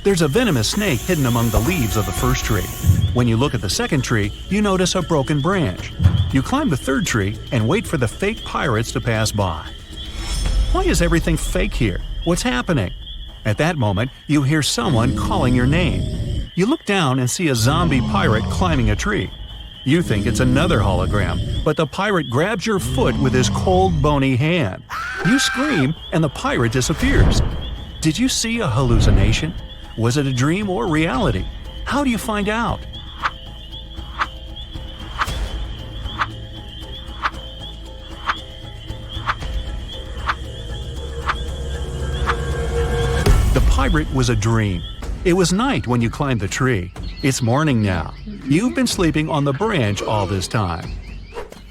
There's a venomous snake hidden among the leaves of the first tree. When you look at the second tree, you notice a broken branch. You climb the third tree and wait for the fake pirates to pass by. Why is everything fake here? What's happening? At that moment, you hear someone calling your name. You look down and see a zombie pirate climbing a tree. You think it's another hologram, but the pirate grabs your foot with his cold, bony hand. You scream, and the pirate disappears. Did you see a hallucination? Was it a dream or reality? How do you find out? The pirate was a dream. It was night when you climbed the tree. It's morning now. You've been sleeping on the branch all this time.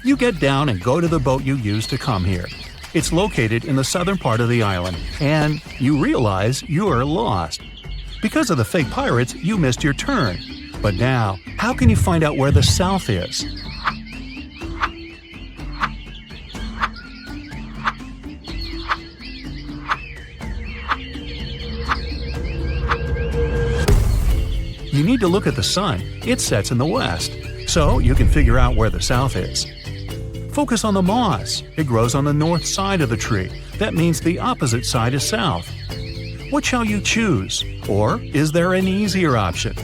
You get down and go to the boat you used to come here. It's located in the southern part of the island, and you realize you're lost. Because of the fake pirates, you missed your turn. But now, how can you find out where the south is? You need to look at the sun. It sets in the west, so you can figure out where the south is. Focus on the moss. It grows on the north side of the tree. That means the opposite side is south. What shall you choose? Or is there an easier option?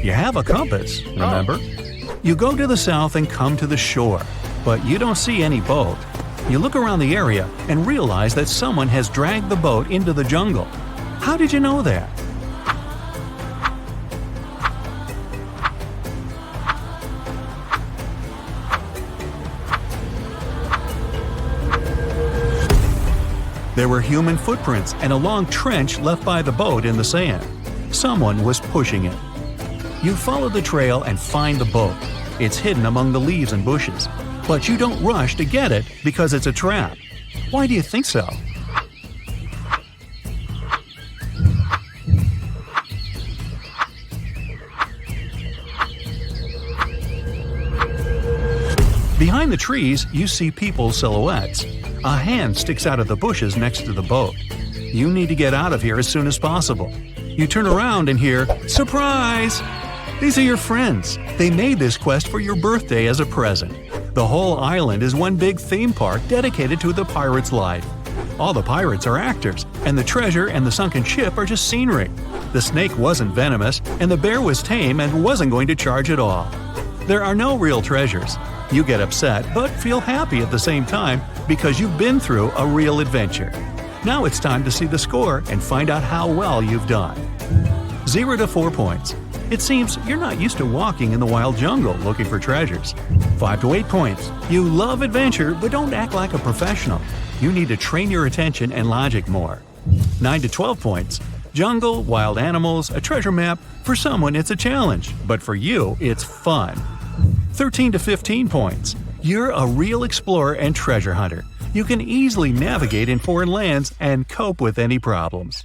You have a compass, remember? You go to the south and come to the shore, but you don't see any boat. You look around the area and realize that someone has dragged the boat into the jungle. How did you know that? There were human footprints and a long trench left by the boat in the sand. Someone was pushing it. You follow the trail and find the boat. It's hidden among the leaves and bushes. But you don't rush to get it because it's a trap. Why do you think so? Behind the trees, you see people's silhouettes. A hand sticks out of the bushes next to the boat. You need to get out of here as soon as possible. You turn around and hear, "Surprise!" These are your friends. They made this quest for your birthday as a present. The whole island is one big theme park dedicated to the pirate's life. All the pirates are actors, and the treasure and the sunken ship are just scenery. The snake wasn't venomous, and the bear was tame and wasn't going to charge at all. There are no real treasures. You get upset, but feel happy at the same time because you've been through a real adventure. Now it's time to see the score and find out how well you've done. 0 to 4 points. It seems you're not used to walking in the wild jungle looking for treasures. 5 to 8 points. You love adventure, but don't act like a professional. You need to train your attention and logic more. 9 to 12 points. Jungle, wild animals, a treasure map. For someone, it's a challenge, but for you, it's fun. 13 to 15 points. You're a real explorer and treasure hunter. You can easily navigate in foreign lands and cope with any problems.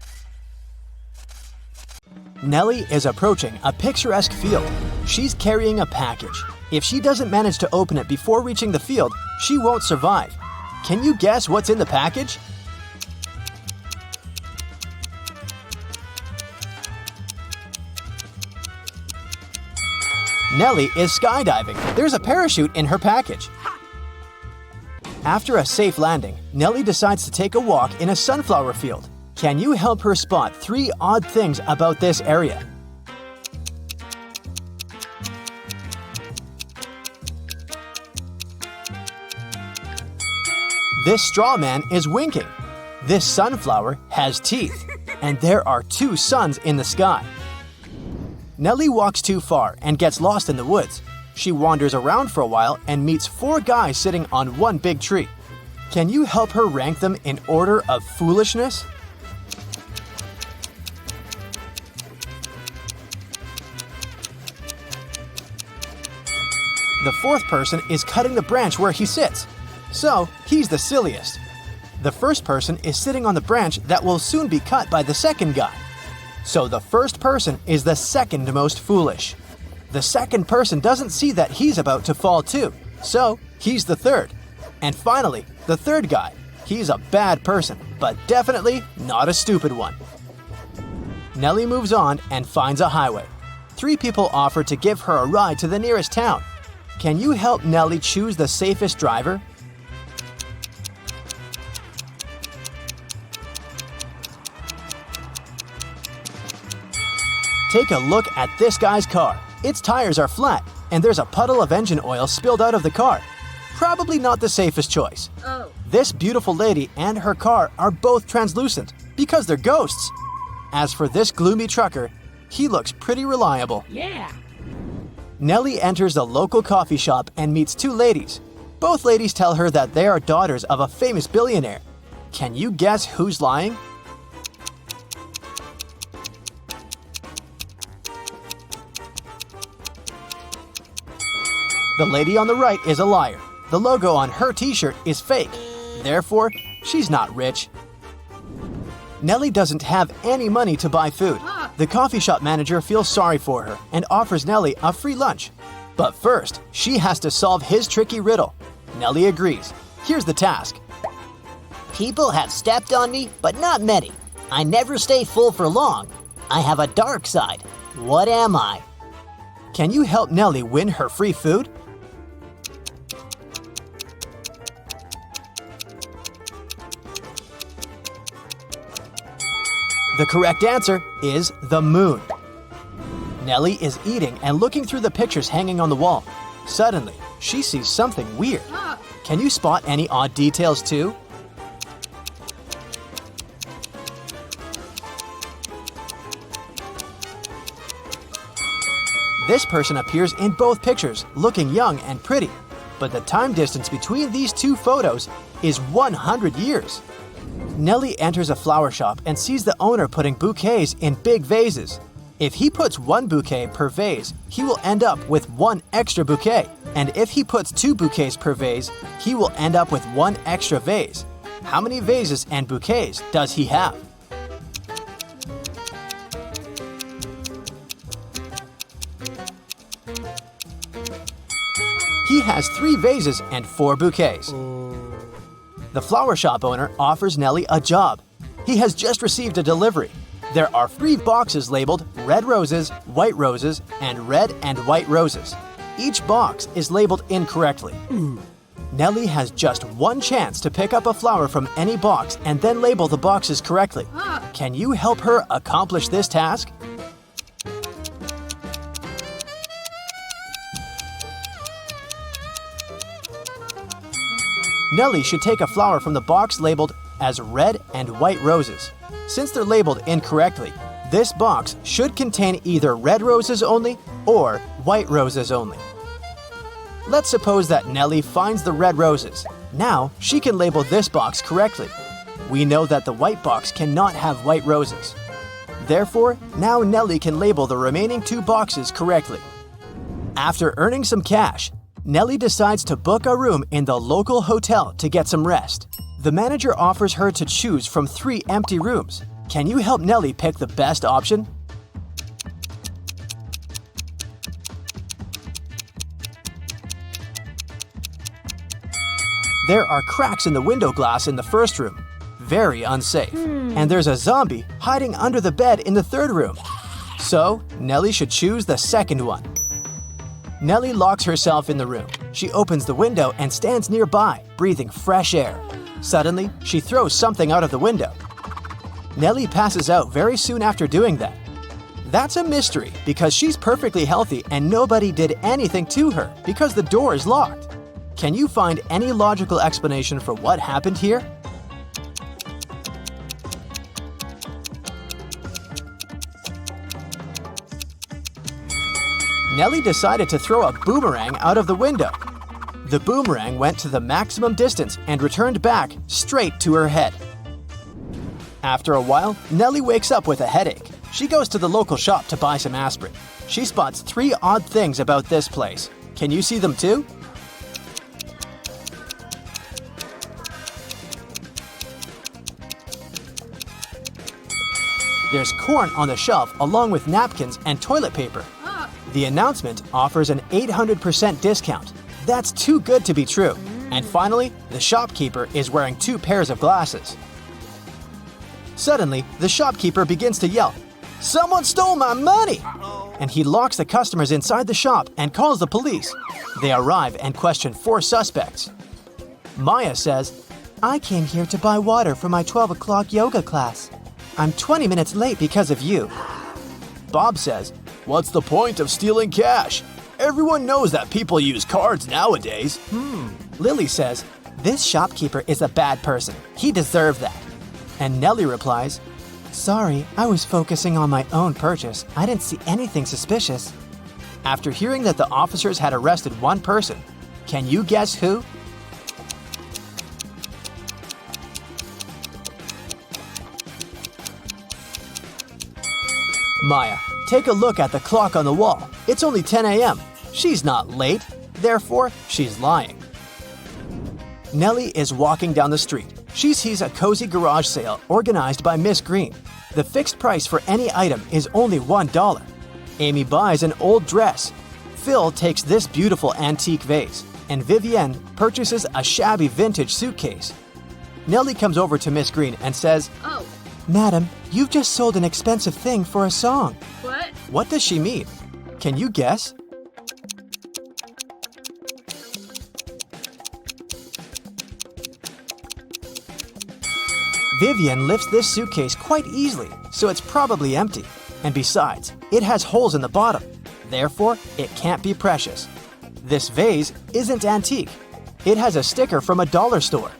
Nelly is approaching a picturesque field. She's carrying a package. If she doesn't manage to open it before reaching the field, she won't survive. Can you guess what's in the package? Nelly is skydiving. There's a parachute in her package. After a safe landing, Nelly decides to take a walk in a sunflower field. Can you help her spot 3 odd things about this area? This straw man is winking. This sunflower has teeth, and there are 2 suns in the sky. Nelly walks too far and gets lost in the woods. She wanders around for a while and meets 4 guys sitting on one big tree. Can you help her rank them in order of foolishness? The 4th person is cutting the branch where he sits, so he's the silliest. The first person is sitting on the branch that will soon be cut by the second guy. So the first person is the second most foolish. The second person doesn't see that he's about to fall too, so he's the third. And finally, the third guy. He's a bad person, but definitely not a stupid one. Nelly moves on and finds a highway. 3 people offer to give her a ride to the nearest town. Can you help Nelly choose the safest driver? Take a look at this guy's car. Its tires are flat, and there's a puddle of engine oil spilled out of the car. Probably not the safest choice. This beautiful lady and her car are both translucent because they're ghosts. As for this gloomy trucker, he looks pretty reliable. Yeah. Nelly enters a local coffee shop and meets 2 ladies. Both ladies tell her that they are daughters of a famous billionaire. Can you guess who's lying? The lady on the right is a liar. The logo on her t-shirt is fake. Therefore, she's not rich. Nelly doesn't have any money to buy food. The coffee shop manager feels sorry for her and offers Nelly a free lunch. But first, she has to solve his tricky riddle. Nelly agrees. Here's the task. People have stepped on me, but not many. I never stay full for long. I have a dark side. What am I? Can you help Nelly win her free food? The correct answer is the moon. Nelly is eating and looking through the pictures hanging on the wall. Suddenly, she sees something weird. Can you spot any odd details too? This person appears in both pictures, looking young and pretty. But the time distance between these 2 photos is 100 years. Nelly enters a flower shop and sees the owner putting bouquets in big vases. If he puts 1 bouquet per vase, he will end up with 1 extra bouquet. And if he puts 2 bouquets per vase, he will end up with 1 extra vase. How many vases and bouquets does he have? He has 3 vases and 4 bouquets. The flower shop owner offers Nelly a job. He has just received a delivery. There are 3 boxes labeled red roses, white roses, and red and white roses. Each box is labeled incorrectly. Nelly has just 1 chance to pick up a flower from any box and then label the boxes correctly. Can you help her accomplish this task? Nelly should take a flower from the box labeled as red and white roses. Since they're labeled incorrectly, this box should contain either red roses only or white roses only. Let's suppose that Nelly finds the red roses. Now, she can label this box correctly. We know that the white box cannot have white roses. Therefore, now Nelly can label the remaining 2 boxes correctly. After earning some cash, Nelly decides to book a room in the local hotel to get some rest. The manager offers her to choose from 3 empty rooms. Can you help Nelly pick the best option? There are cracks in the window glass in the first room. Very unsafe. And there's a zombie hiding under the bed in the third room. So, Nelly should choose the second one. Nelly locks herself in the room. She opens the window and stands nearby, breathing fresh air. Suddenly, she throws something out of the window. Nelly passes out very soon after doing that. That's a mystery because she's perfectly healthy and nobody did anything to her because the door is locked. Can you find any logical explanation for what happened here? Nelly decided to throw a boomerang out of the window. The boomerang went to the maximum distance and returned back straight to her head. After a while, Nelly wakes up with a headache. She goes to the local shop to buy some aspirin. She spots 3 odd things about this place. Can you see them too? There's corn on the shelf along with napkins and toilet paper. The announcement offers an 800% discount. That's too good to be true. And finally, the shopkeeper is wearing 2 pairs of glasses. Suddenly, the shopkeeper begins to yell, "Someone stole my money!" And he locks the customers inside the shop and calls the police. They arrive and question 4 suspects. Maya says, "I came here to buy water for my 12 o'clock yoga class. I'm 20 minutes late because of you." Bob says, "What's the point of stealing cash? Everyone knows that people use cards nowadays." Lily says, "This shopkeeper is a bad person. He deserved that." And Nelly replies, "Sorry, I was focusing on my own purchase. I didn't see anything suspicious." After hearing that the officers had arrested 1 person, can you guess who? Maya, take a look at the clock on the wall. It's only 10 a.m. She's not late, therefore she's lying. Nelly is walking down the street. She sees a cozy garage sale organized by Miss Green. The fixed price for any item is only $1. Amy buys an old dress. Phil takes this beautiful antique vase, and Vivienne purchases a shabby vintage suitcase. Nelly comes over to Miss Green and says, Oh, "Madam, you've just sold an expensive thing for a song." what? What does she mean? Can you guess? Vivienne lifts this suitcase quite easily, so it's probably empty. And besides, it has holes in the bottom. Therefore, it can't be precious. This vase isn't antique. It has a sticker from a dollar store.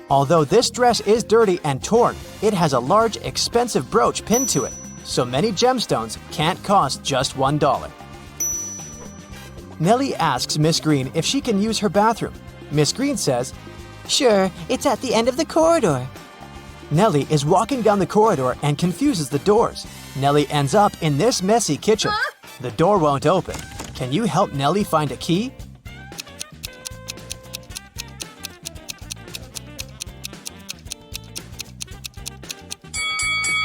Although this dress is dirty and torn, it has a large, expensive brooch pinned to it, so many gemstones can't cost just $1. Nelly asks Miss Green if she can use her bathroom. Miss Green says, Sure, it's at the end of the corridor. Nelly is walking down the corridor and confuses the doors. Nelly ends up in this messy kitchen. The door won't open. Can you help Nelly find a key?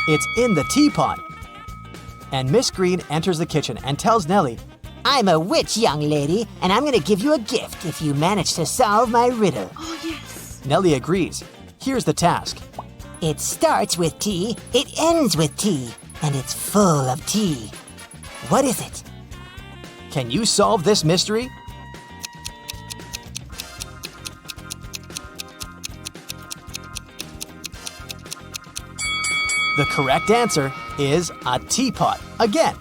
It's in the teapot. And Miss Green enters the kitchen and tells Nelly, I'm a witch, young lady, and I'm gonna give you a gift if you manage to solve my riddle. Oh, yes. Nelly agrees. Here's the task. It starts with T, it ends with T, and it's full of tea. What is it? Can you solve this mystery? The correct answer is a teapot again.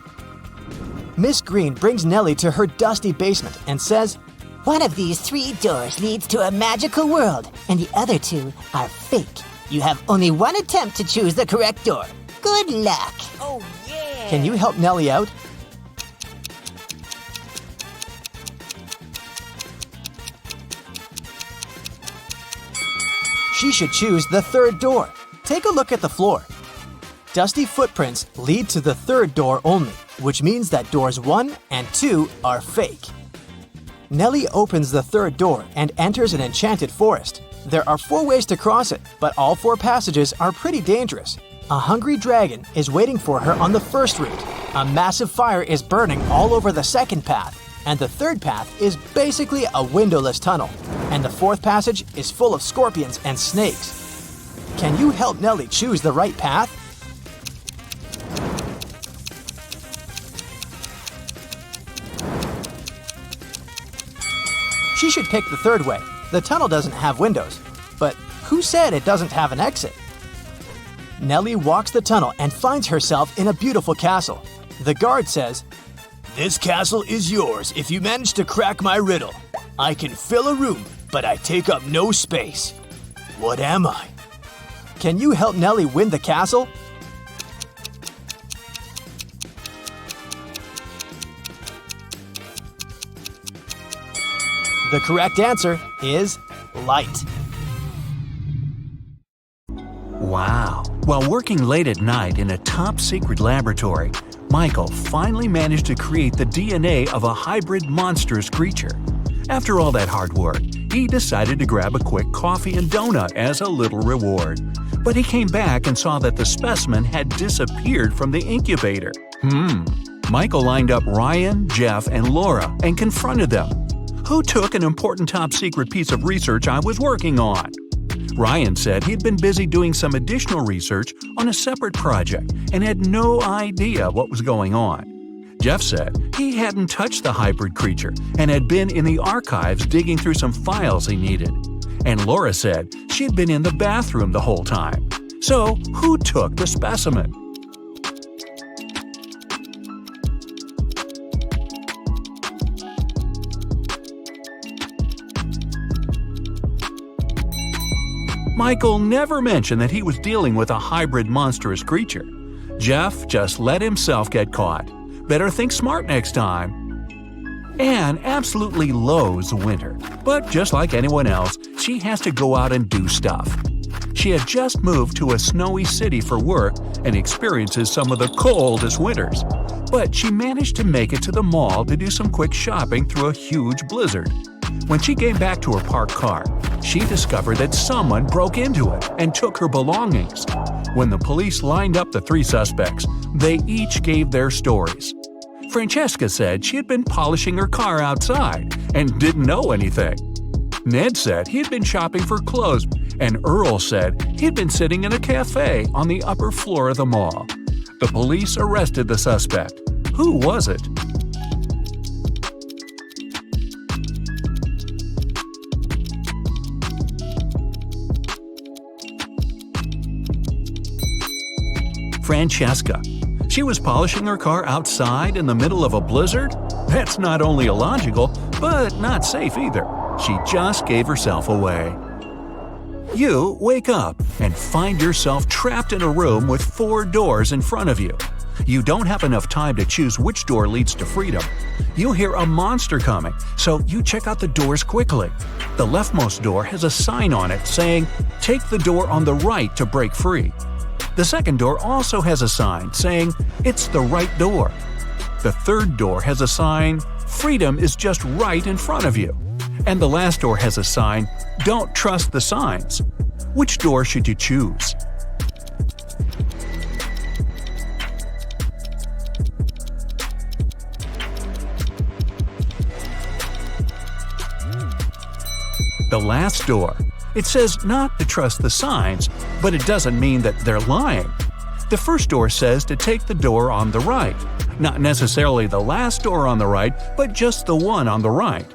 Miss Green brings Nelly to her dusty basement and says, One of these 3 doors leads to a magical world, and the other 2 are fake. You have only 1 attempt to choose the correct door. Good luck. Oh, yeah. Can you help Nelly out? she should choose the third door. Take a look at the floor. Dusty footprints lead to the third door only, which means that doors 1 and 2 are fake. Nelly opens the third door and enters an enchanted forest. There are 4 ways to cross it, but all 4 passages are pretty dangerous. A hungry dragon is waiting for her on the first route. A massive fire is burning all over the second path. And the third path is basically a windowless tunnel. And the 4th passage is full of scorpions and snakes. Can you help Nelly choose the right path? She should pick the third way. The tunnel doesn't have windows. But who said it doesn't have an exit? Nelly walks the tunnel and finds herself in a beautiful castle. The guard says, "This castle is yours if you manage to crack my riddle. I can fill a room, but I take up no space. What am I?" Can you help Nelly win the castle? The correct answer is light. Wow. While working late at night in a top-secret laboratory, Michael finally managed to create the DNA of a hybrid monstrous creature. After all that hard work, he decided to grab a quick coffee and donut as a little reward. But he came back and saw that the specimen had disappeared from the incubator. Michael lined up Ryan, Jeff, and Laura and confronted them. "Who took an important top-secret piece of research I was working on?" Ryan said he'd been busy doing some additional research on a separate project and had no idea what was going on. Jeff said he hadn't touched the hybrid creature and had been in the archives digging through some files he needed. And Laura said she'd been in the bathroom the whole time. So, who took the specimen? Michael never mentioned that he was dealing with a hybrid monstrous creature. Jeff just let himself get caught. Better think smart next time. Anne absolutely loathes winter, but just like anyone else, she has to go out and do stuff. She had just moved to a snowy city for work and experiences some of the coldest winters. But she managed to make it to the mall to do some quick shopping through a huge blizzard. When she came back to her parked car, she discovered that someone broke into it and took her belongings. When the police lined up the 3 suspects, they each gave their stories. Francesca said she had been polishing her car outside and didn't know anything. Ned said he'd been shopping for clothes, and Earl said he'd been sitting in a cafe on the upper floor of the mall. The police arrested the suspect. Who was it? Francesca. She was polishing her car outside in the middle of a blizzard? That's not only illogical, but not safe either. She just gave herself away. You wake up and find yourself trapped in a room with 4 doors in front of you. You don't have enough time to choose which door leads to freedom. You hear a monster coming, so you check out the doors quickly. The leftmost door has a sign on it saying, "Take the door on the right to break free." The second door also has a sign saying, "It's the right door." The third door has a sign, "Freedom is just right in front of you." And the last door has a sign, "Don't trust the signs." Which door should you choose? The last door. It says not to trust the signs, but it doesn't mean that they're lying. The first door says to take the door on the right. Not necessarily the last door on the right, but just the one on the right.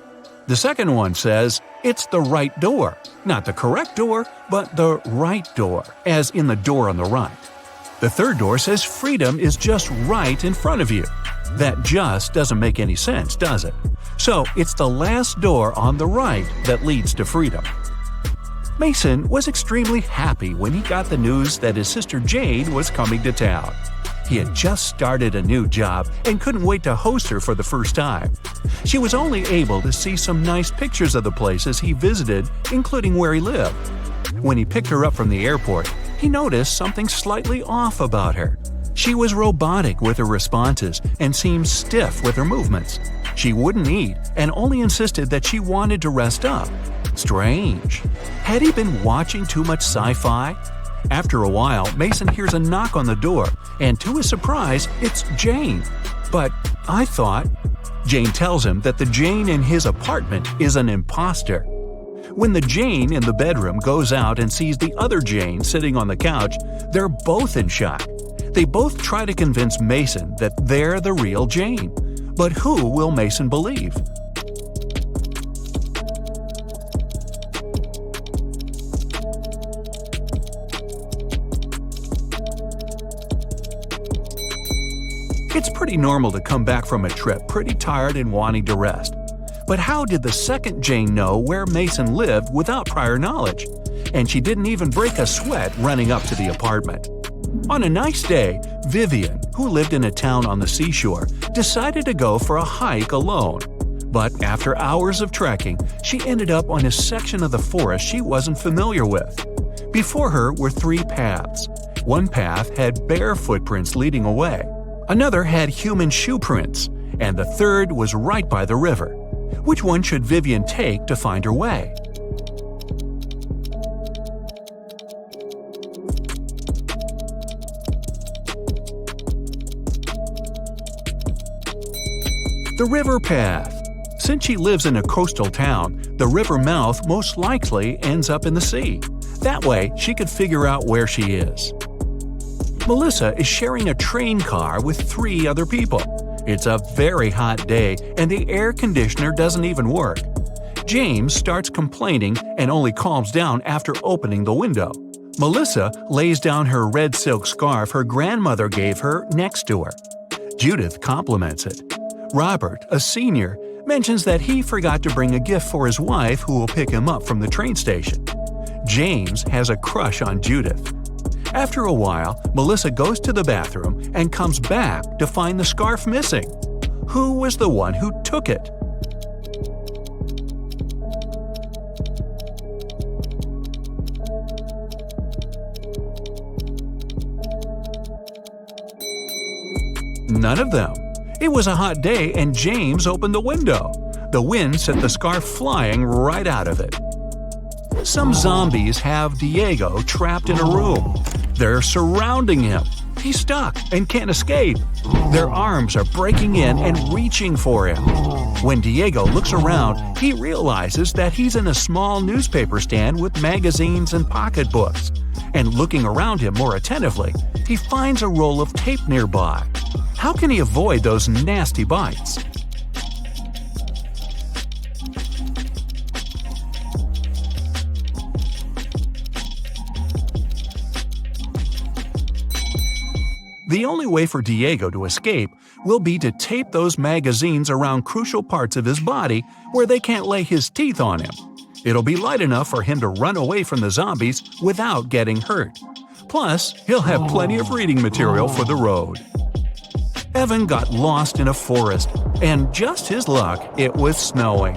The second one says it's the right door. Not the correct door, but the right door, as in the door on the right. The third door says freedom is just right in front of you. That just doesn't make any sense, does it? So it's the last door on the right that leads to freedom. Mason was extremely happy when he got the news that his sister Jane was coming to town. He had just started a new job and couldn't wait to host her for the first time. She was only able to see some nice pictures of the places he visited, including where he lived. When he picked her up from the airport, he noticed something slightly off about her. She was robotic with her responses and seemed stiff with her movements. She wouldn't eat and only insisted that she wanted to rest up. Strange. Had he been watching too much sci-fi? After a while, Mason hears a knock on the door, and to his surprise, it's Jane. But I thought… Jane tells him that the Jane in his apartment is an imposter. When the Jane in the bedroom goes out and sees the other Jane sitting on the couch, they're both in shock. They both try to convince Mason that they're the real Jane. But who will Mason believe? It's pretty normal to come back from a trip pretty tired and wanting to rest. But how did the second Jane know where Mason lived without prior knowledge? And she didn't even break a sweat running up to the apartment. On a nice day, Vivian, who lived in a town on the seashore, decided to go for a hike alone. But after hours of trekking, she ended up on a section of the forest she wasn't familiar with. Before her were 3 paths. One path had bare footprints leading away. Another had human shoe prints, and the third was right by the river. Which one should Vivian take to find her way? The river path. Since she lives in a coastal town, the river mouth most likely ends up in the sea. That way, she could figure out where she is. Melissa is sharing a train car with 3 other people. It's a very hot day and the air conditioner doesn't even work. James starts complaining and only calms down after opening the window. Melissa lays down her red silk scarf her grandmother gave her next to her. Judith compliments it. Robert, a senior, mentions that he forgot to bring a gift for his wife who will pick him up from the train station. James has a crush on Judith. After a while, Melissa goes to the bathroom and comes back to find the scarf missing. Who was the one who took it? None of them. It was a hot day and James opened the window. The wind sent the scarf flying right out of it. Some zombies have Diego trapped in a room. They're surrounding him. He's stuck and can't escape. Their arms are breaking in and reaching for him. When Diego looks around, he realizes that he's in a small newspaper stand with magazines and pocketbooks. And looking around him more attentively, he finds a roll of tape nearby. How can he avoid those nasty bites? The only way for Diego to escape will be to tape those magazines around crucial parts of his body where they can't lay his teeth on him. It'll be light enough for him to run away from the zombies without getting hurt. Plus, he'll have plenty of reading material for the road. Evan got lost in a forest, and just his luck, it was snowing.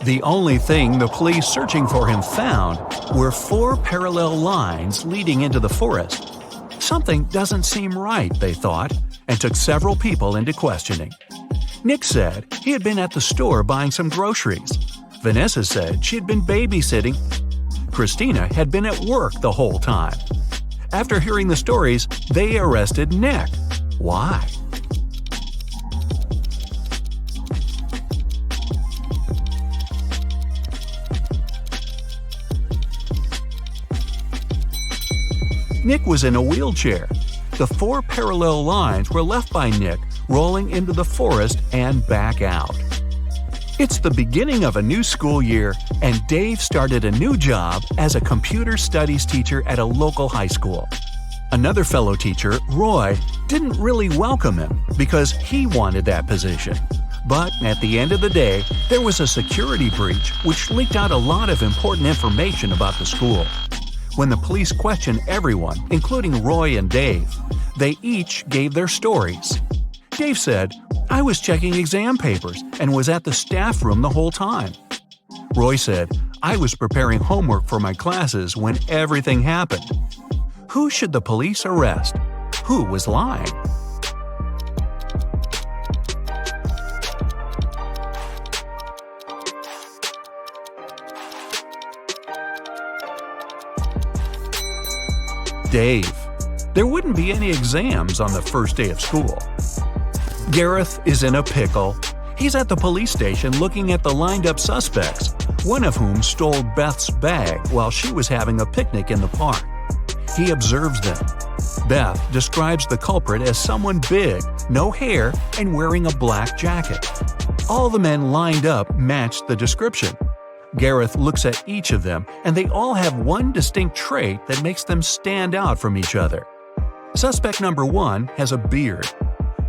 The only thing the police searching for him found were 4 parallel lines leading into the forest. Something doesn't seem right, they thought, and took several people into questioning. Nick said he had been at the store buying some groceries. Vanessa said she had been babysitting. Christina had been at work the whole time. After hearing the stories, they arrested Nick. Why? Nick was in a wheelchair. The 4 parallel lines were left by Nick rolling into the forest and back out. It's the beginning of a new school year, and Dave started a new job as a computer studies teacher at a local high school. Another fellow teacher, Roy, didn't really welcome him because he wanted that position. But at the end of the day, there was a security breach which leaked out a lot of important information about the school. When the police questioned everyone, including Roy and Dave, they each gave their stories. Dave said, "I was checking exam papers and was at the staff room the whole time." Roy said, I was preparing homework for my classes when everything happened. Who should the police arrest? Who was lying? Dave. There wouldn't be any exams on the first day of school. Gareth is in a pickle. He's at the police station looking at the lined-up suspects, one of whom stole Beth's bag while she was having a picnic in the park. He observes them. Beth describes the culprit as someone big, no hair, and wearing a black jacket. All the men lined up matched the description. Gareth looks at each of them, and they all have one distinct trait that makes them stand out from each other. Suspect number 1 has a beard.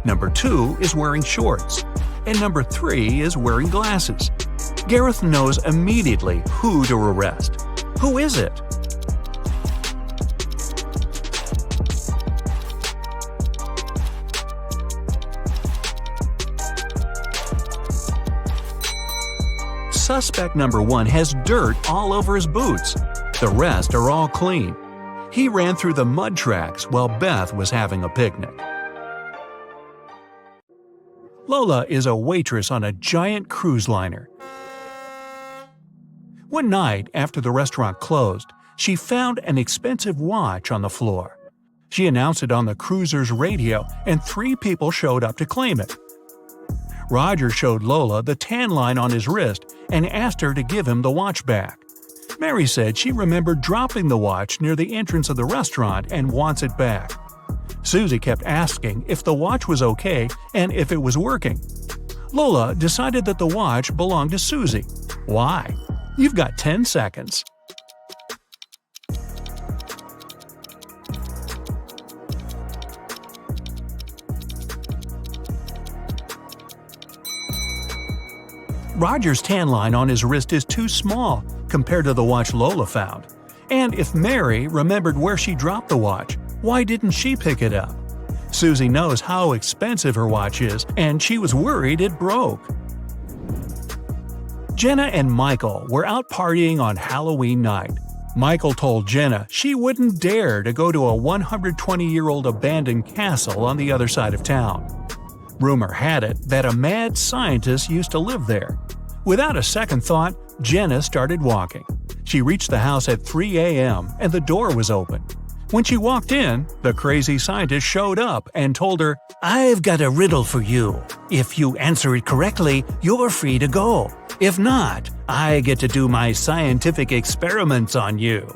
Number 2 is wearing shorts. And number 3 is wearing glasses. Gareth knows immediately who to arrest. Who is it? Suspect number 1 has dirt all over his boots. The rest are all clean. He ran through the mud tracks while Beth was having a picnic. Lola is a waitress on a giant cruise liner. One night, after the restaurant closed, she found an expensive watch on the floor. She announced it on the cruiser's radio, and 3 people showed up to claim it. Roger showed Lola the tan line on his wrist and asked her to give him the watch back. Mary said she remembered dropping the watch near the entrance of the restaurant and wants it back. Susie kept asking if the watch was okay and if it was working. Lola decided that the watch belonged to Susie. Why? You've got 10 seconds. Roger's tan line on his wrist is too small compared to the watch Lola found. And if Mary remembered where she dropped the watch, why didn't she pick it up? Susie knows how expensive her watch is, and she was worried it broke. Jenna and Michael were out partying on Halloween night. Michael told Jenna she wouldn't dare to go to a 120-year-old abandoned castle on the other side of town. Rumor had it that a mad scientist used to live there. Without a second thought, Jenna started walking. She reached the house at 3 a.m. and the door was open. When she walked in, the crazy scientist showed up and told her, "I've got a riddle for you. If you answer it correctly, you're free to go. If not, I get to do my scientific experiments on you.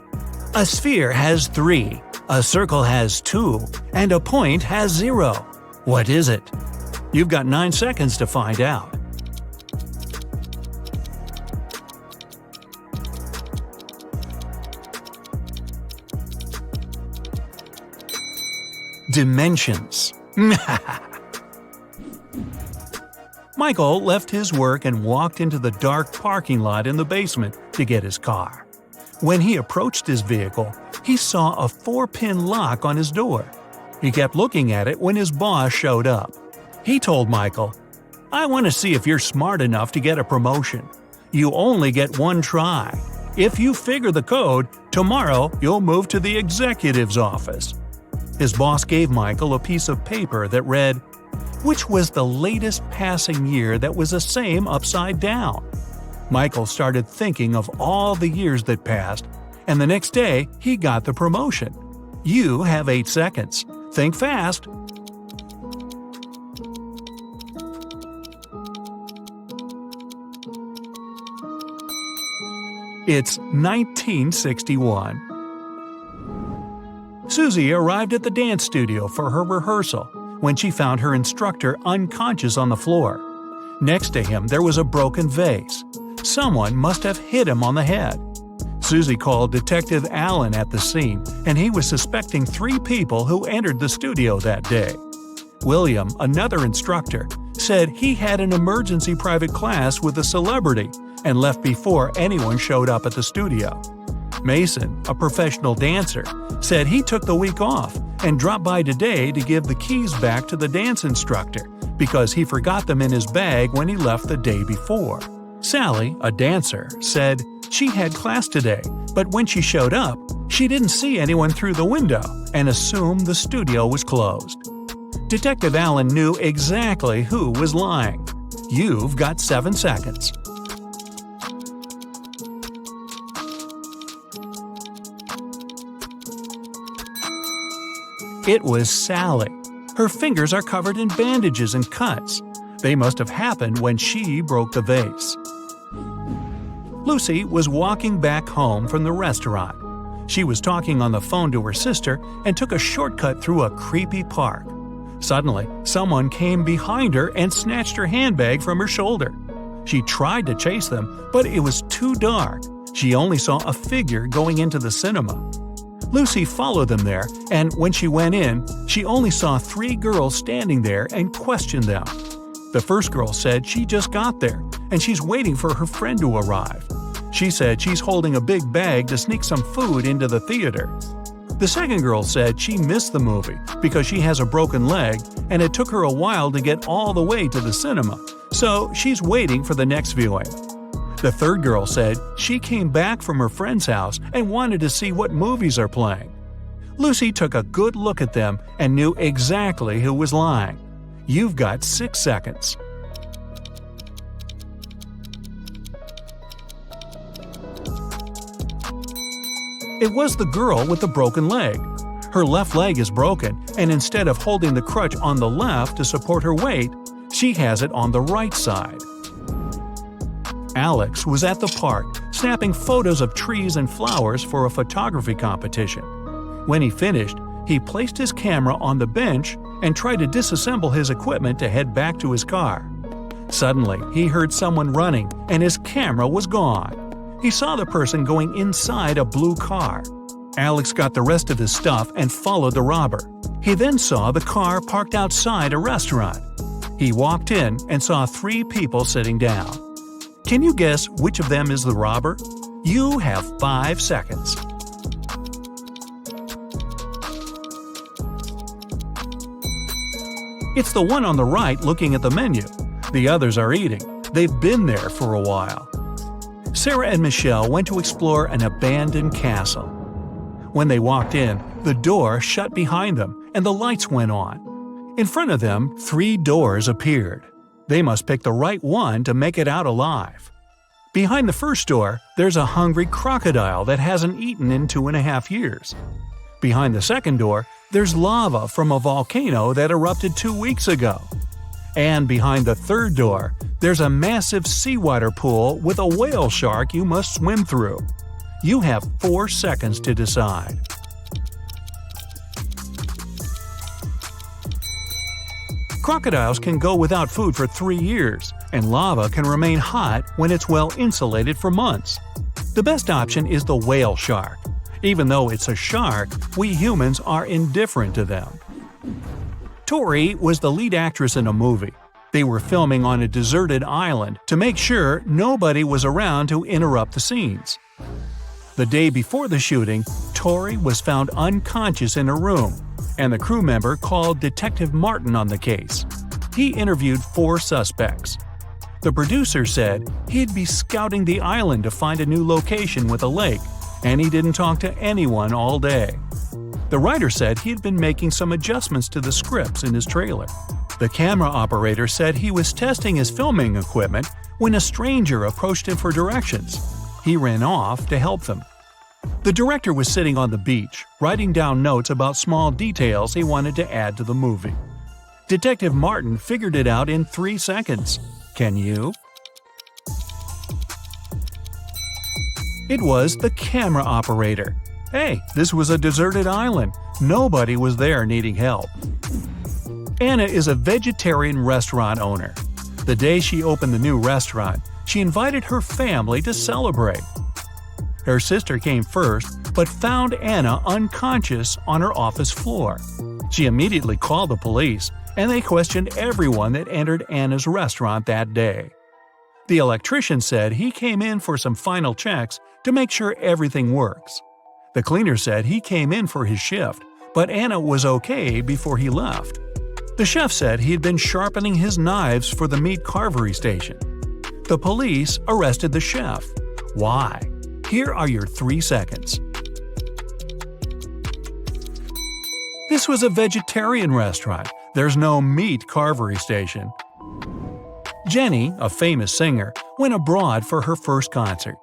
A sphere has 3, a circle has 2, and a point has 0. What is it?" You've got 9 seconds to find out. Dimensions. Michael left his work and walked into the dark parking lot in the basement to get his car. When he approached his vehicle, he saw a 4-pin lock on his door. He kept looking at it when his boss showed up. He told Michael, "I want to see if you're smart enough to get a promotion. You only get 1 try. If you figure the code, tomorrow you'll move to the executive's office." His boss gave Michael a piece of paper that read, "Which was the latest passing year that was the same upside down?" Michael started thinking of all the years that passed, and the next day he got the promotion. You have 8 seconds. Think fast. It's 1961. Susie arrived at the dance studio for her rehearsal when she found her instructor unconscious on the floor. Next to him there was a broken vase. Someone must have hit him on the head. Susie called Detective Allen at the scene, and he was suspecting 3 people who entered the studio that day. William, another instructor, said he had an emergency private class with a celebrity and left before anyone showed up at the studio. Mason, a professional dancer, said he took the week off and dropped by today to give the keys back to the dance instructor because he forgot them in his bag when he left the day before. Sally, a dancer, said She had class today, but when she showed up, she didn't see anyone through the window and assumed the studio was closed. Detective Allen knew exactly who was lying. You've got 7 seconds. It was Sally. Her fingers are covered in bandages and cuts. They must have happened when she broke the vase. Lucy was walking back home from the restaurant. She was talking on the phone to her sister and took a shortcut through a creepy park. Suddenly, someone came behind her and snatched her handbag from her shoulder. She tried to chase them, but it was too dark. She only saw a figure going into the cinema. Lucy followed them there, and when she went in, she only saw 3 girls standing there and questioned them. The first girl said she just got there, and she's waiting for her friend to arrive. She said she's holding a big bag to sneak some food into the theater. The second girl said she missed the movie because she has a broken leg and it took her a while to get all the way to the cinema, so she's waiting for the next viewing. The third girl said she came back from her friend's house and wanted to see what movies are playing. Lucy took a good look at them and knew exactly who was lying. You've got 6 seconds. It was the girl with the broken leg. Her left leg is broken, and instead of holding the crutch on the left to support her weight, she has it on the right side. Alex was at the park, snapping photos of trees and flowers for a photography competition. When he finished, he placed his camera on the bench and tried to disassemble his equipment to head back to his car. Suddenly, he heard someone running, and his camera was gone. He saw the person going inside a blue car. Alex got the rest of his stuff and followed the robber. He then saw the car parked outside a restaurant. He walked in and saw 3 people sitting down. Can you guess which of them is the robber? You have 5 seconds. It's the one on the right looking at the menu. The others are eating. They've been there for a while. Sarah and Michelle went to explore an abandoned castle. When they walked in, the door shut behind them and the lights went on. In front of them, 3 doors appeared. They must pick the right one to make it out alive. Behind the first door, there's a hungry crocodile that hasn't eaten in 2.5 years. Behind the second door, there's lava from a volcano that erupted 2 weeks ago. And behind the third door, there's a massive seawater pool with a whale shark you must swim through. You have 4 seconds to decide. Crocodiles can go without food for 3 years, and lava can remain hot when it's well insulated for months. The best option is the whale shark. Even though it's a shark, we humans are indifferent to them. Tori was the lead actress in a movie. They were filming on a deserted island to make sure nobody was around to interrupt the scenes. The day before the shooting, Tori was found unconscious in her room, and the crew member called Detective Martin on the case. He interviewed 4 suspects. The producer said he'd be scouting the island to find a new location with a lake, and he didn't talk to anyone all day. The writer said he'd been making some adjustments to the scripts in his trailer. The camera operator said he was testing his filming equipment when a stranger approached him for directions. He ran off to help them. The director was sitting on the beach, writing down notes about small details he wanted to add to the movie. Detective Martin figured it out in 3 seconds. Can you? It was the camera operator. Hey, this was a deserted island. Nobody was there needing help. Anna is a vegetarian restaurant owner. The day she opened the new restaurant, she invited her family to celebrate. Her sister came first, but found Anna unconscious on her office floor. She immediately called the police, and they questioned everyone that entered Anna's restaurant that day. The electrician said he came in for some final checks to make sure everything works. The cleaner said he came in for his shift, but Anna was okay before he left. The chef said he had been sharpening his knives for the meat carvery station. The police arrested the chef. Why? Here are your 3 seconds. This was a vegetarian restaurant. There's no meat carvery station. Jenny, a famous singer, went abroad for her first concert.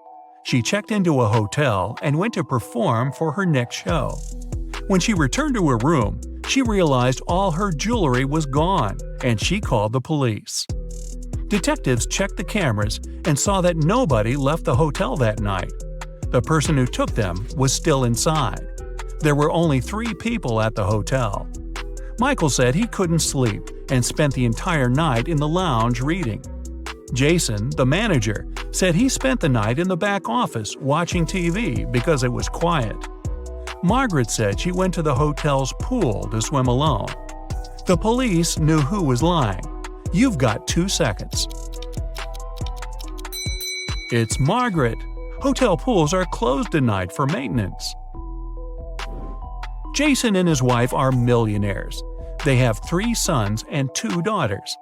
She checked into a hotel and went to perform for her next show. When she returned to her room, she realized all her jewelry was gone, and she called the police. Detectives checked the cameras and saw that nobody left the hotel that night. The person who took them was still inside. There were only 3 people at the hotel. Michael said he couldn't sleep and spent the entire night in the lounge reading. Jason, the manager, said he spent the night in the back office watching TV because it was quiet. Margaret said she went to the hotel's pool to swim alone. The police knew who was lying. You've got 2 seconds. It's Margaret. Hotel pools are closed tonight for maintenance. Jason and his wife are millionaires. They have 3 sons and 2 daughters.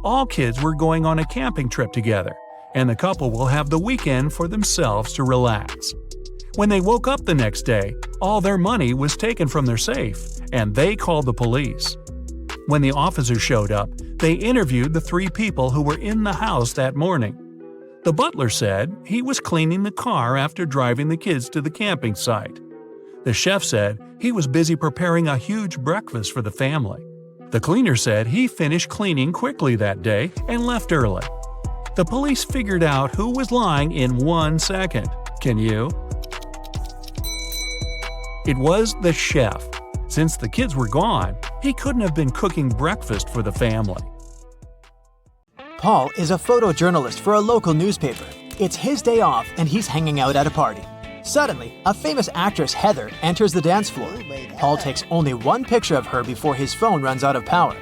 All kids were going on a camping trip together, and the couple will have the weekend for themselves to relax. When they woke up the next day, all their money was taken from their safe, and they called the police. When the officers showed up, they interviewed the 3 people who were in the house that morning. The butler said he was cleaning the car after driving the kids to the camping site. The chef said he was busy preparing a huge breakfast for the family. The cleaner said he finished cleaning quickly that day and left early. The police figured out who was lying in 1 second. Can you? It was the chef. Since the kids were gone, he couldn't have been cooking breakfast for the family. Paul is a photojournalist for a local newspaper. It's his day off and he's hanging out at a party. Suddenly, a famous actress, Heather, enters the dance floor. Paul takes only 1 picture of her before his phone runs out of power.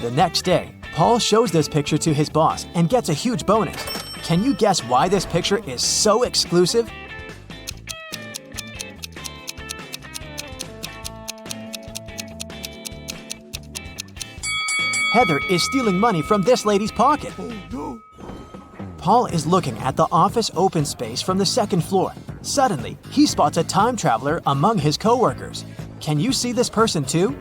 The next day, Paul shows this picture to his boss and gets a huge bonus. Can you guess why this picture is so exclusive? Heather is stealing money from this lady's pocket. Paul is looking at the office open space from the 2nd floor. Suddenly, he spots a time traveler among his coworkers. Can you see this person too?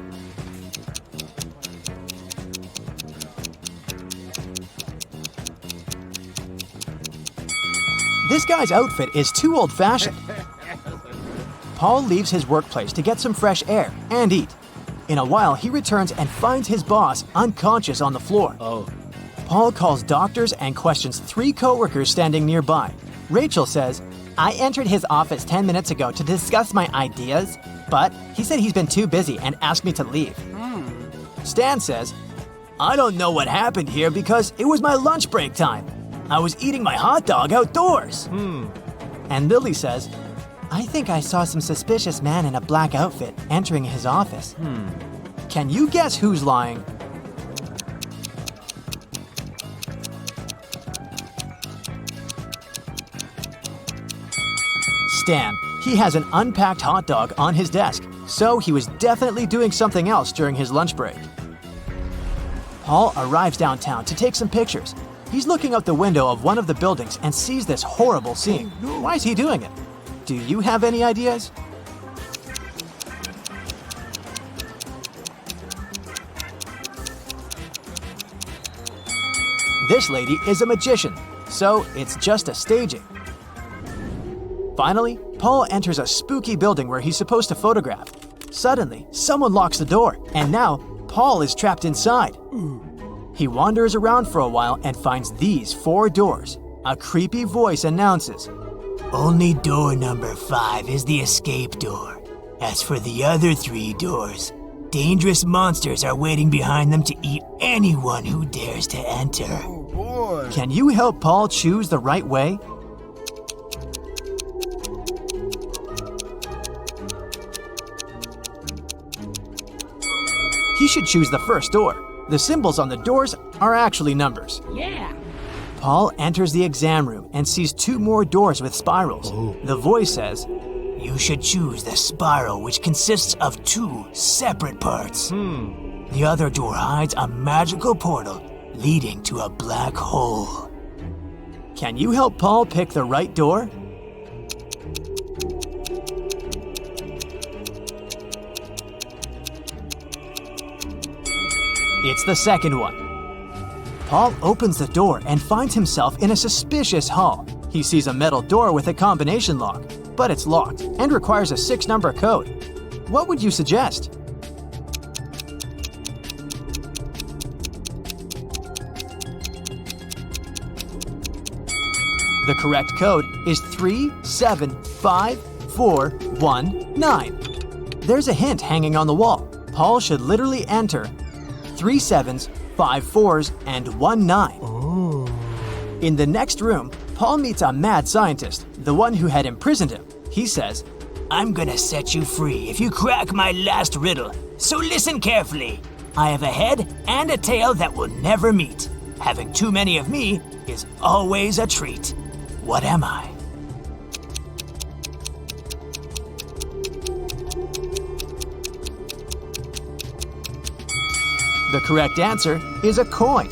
This guy's outfit is too old-fashioned. Paul leaves his workplace to get some fresh air and eat. In a while, he returns and finds his boss unconscious on the floor. Paul calls doctors and questions 3 coworkers standing nearby. Rachel says, "I entered his office 10 minutes ago to discuss my ideas, but he said he's been too busy and asked me to leave." Stan says, "I don't know what happened here because it was my lunch break time. I was eating my hot dog outdoors." And Lily says, "I think I saw some suspicious man in a black outfit entering his office." Can you guess who's lying? Stan. He has an unpacked hot dog on his desk, so he was definitely doing something else during his lunch break. Paul arrives downtown to take some pictures. He's looking out the window of one of the buildings and sees this horrible scene. Why is he doing it? Do you have any ideas? This lady is a magician, so it's just a staging. Finally, Paul enters a spooky building where he's supposed to photograph. Suddenly, someone locks the door, and now Paul is trapped inside. He wanders around for a while and finds these 4 doors. A creepy voice announces, Only door number 5 is the escape door. As for the other 3 doors, dangerous monsters are waiting behind them to eat anyone who dares to enter. Can you help Paul choose the right way? He should choose the first door. The symbols on the doors are actually numbers. Paul enters the exam room and sees 2 more doors with spirals. The voice says, You should choose the spiral, which consists of 2 separate parts. The other door hides a magical portal leading to a black hole. Can you help Paul pick the right door? It's the second one. Paul opens the door and finds himself in a suspicious hall. He sees a metal door with a combination lock, but it's locked and requires a 6-number code. What would you suggest? The correct code is 375419. There's a hint hanging on the wall. Paul should literally enter 3 7s, 5 4s, and 1 9. In the next room, Paul meets a mad scientist, the one who had imprisoned him. He says, I'm gonna set you free if you crack my last riddle. So listen carefully. I have a head and a tail that will never meet. Having too many of me is always a treat. What am I? The correct answer is a coin.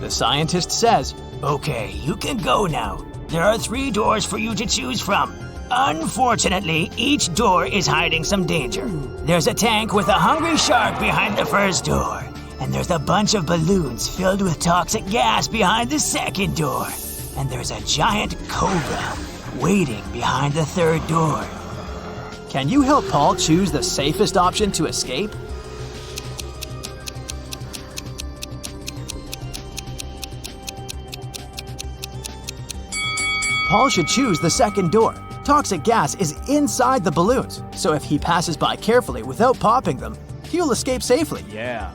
The scientist says, Okay, you can go now. There are 3 doors for you to choose from. Unfortunately, each door is hiding some danger. There's a tank with a hungry shark behind the first door. And there's a bunch of balloons filled with toxic gas behind the second door. And there's a giant cobra waiting behind the 3rd door. Can you help Paul choose the safest option to escape? Paul should choose the second door. Toxic gas is inside the balloons, so if he passes by carefully without popping them, he'll escape safely. Yeah.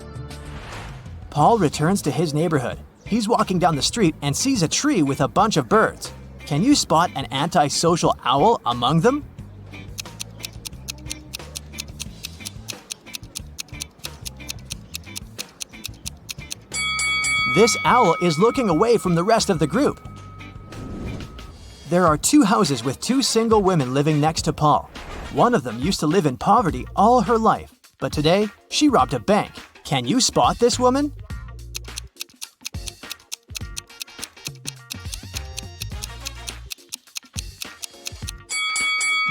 Paul returns to his neighborhood. He's walking down the street and sees a tree with a bunch of birds. Can you spot an antisocial owl among them? This owl is looking away from the rest of the group. There are 2 houses with 2 single women living next to Paul. One of them used to live in poverty all her life, but today she robbed a bank. Can you spot this woman?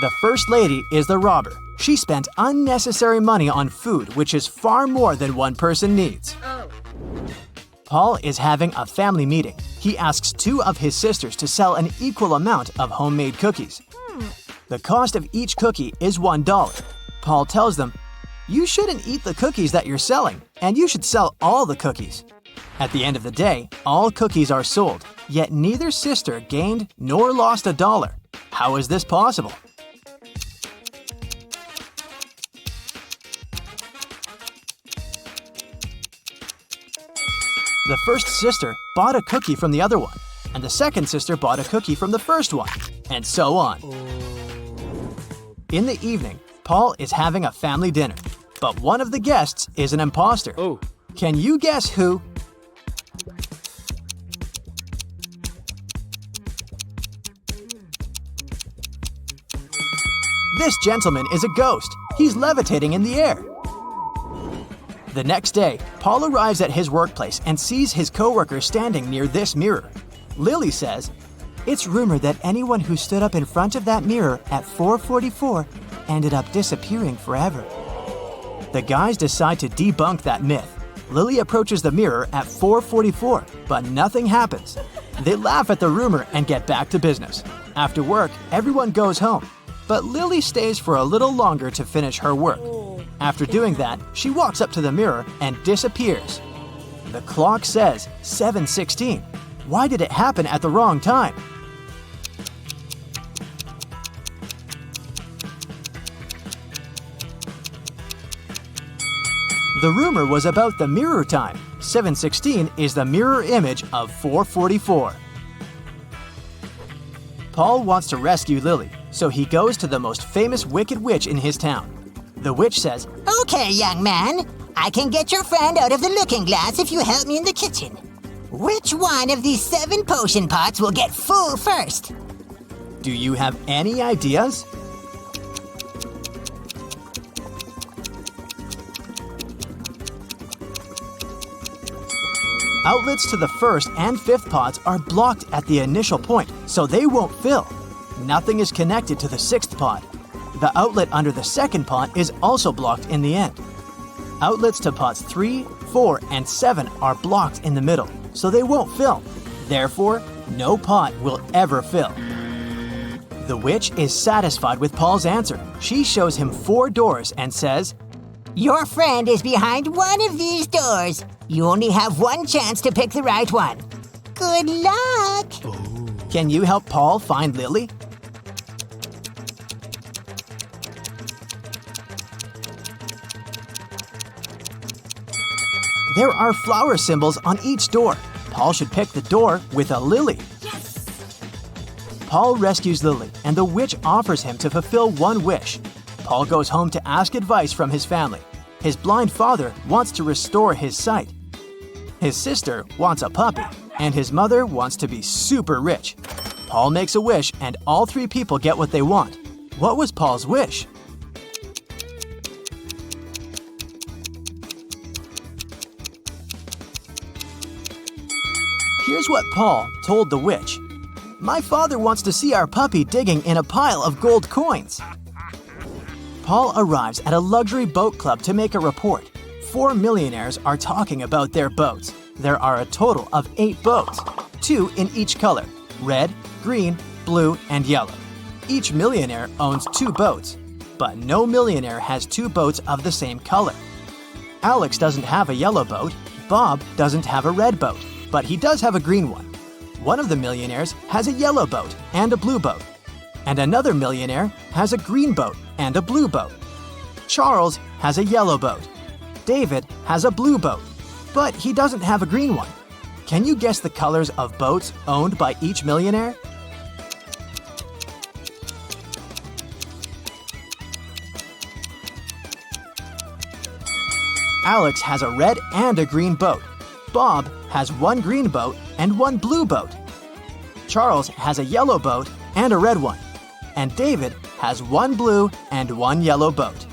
The first lady is the robber. She spent unnecessary money on food, which is far more than one person needs. Paul is having a family meeting. He asks 2 of his sisters to sell an equal amount of homemade cookies. The cost of each cookie is $1. Paul tells them, you shouldn't eat the cookies that you're selling, and you should sell all the cookies. At the end of the day, all cookies are sold, yet neither sister gained nor lost $1. How is this possible? The first sister bought a cookie from the other one, and the second sister bought a cookie from the first one, and so on. In the evening, Paul is having a family dinner, but one of the guests is an imposter. Can you guess who? This gentleman is a ghost. He's levitating in the air. The next day, Paul arrives at his workplace and sees his coworker standing near this mirror. Lily says, it's rumored that anyone who stood up in front of that mirror at 4:44 ended up disappearing forever. The guys decide to debunk that myth. Lily approaches the mirror at 4:44, but nothing happens. They laugh at the rumor and get back to business. After work, everyone goes home, but Lily stays for a little longer to finish her work. After doing that, she walks up to the mirror and disappears. The clock says 7:16. Why did it happen at the wrong time? The rumor was about the mirror time. 7:16 is the mirror image of 4:44. Paul wants to rescue Lily, so he goes to the most famous wicked witch in his town. The witch says, Okay, young man. I can get your friend out of the looking glass if you help me in the kitchen. Which one of these 7 potion pots will get full first? do you have any ideas? Outlets to the first and fifth pots are blocked at the initial point, so they won't fill. Nothing is connected to the sixth pot. The outlet under the second pot is also blocked in the end. Outlets to pots 3, 4 and 7 are blocked in the middle, so they won't fill. Therefore, no pot will ever fill. The witch is satisfied with Paul's answer. She shows him 4 doors and says, Your friend is behind one of these doors. You only have one chance to pick the right one. Good luck! "Can you help Paul find Lily?" There are flower symbols on each door. Paul should pick the door with a lily. Paul rescues Lily, and the witch offers him to fulfill one wish. Paul goes home to ask advice from his family. His blind father wants to restore his sight. His sister wants a puppy, and his mother wants to be super rich. Paul makes a wish, and all 3 people get what they want. What was Paul's wish? Here's what Paul told the witch. "My father wants to see our puppy digging in a pile of gold coins." Paul arrives at a luxury boat club to make a report. 4 millionaires are talking about their boats. There are a total of 8 boats, 2 in each color: red, green, blue, and yellow. Each millionaire owns 2 boats, but no millionaire has 2 boats of the same color. Alex doesn't have a yellow boat, Bob doesn't have a red boat, but he does have a green one. One of the millionaires has a yellow boat and a blue boat, and another millionaire has a green boat and a blue boat. Charles has a yellow boat. David has a blue boat, but he doesn't have a green one. Can you guess the colors of boats owned by each millionaire? Alex has a red and a green boat. Bob has 1 green boat and 1 blue boat. Charles has a yellow boat and a red one. And David has 1 blue and 1 yellow boat.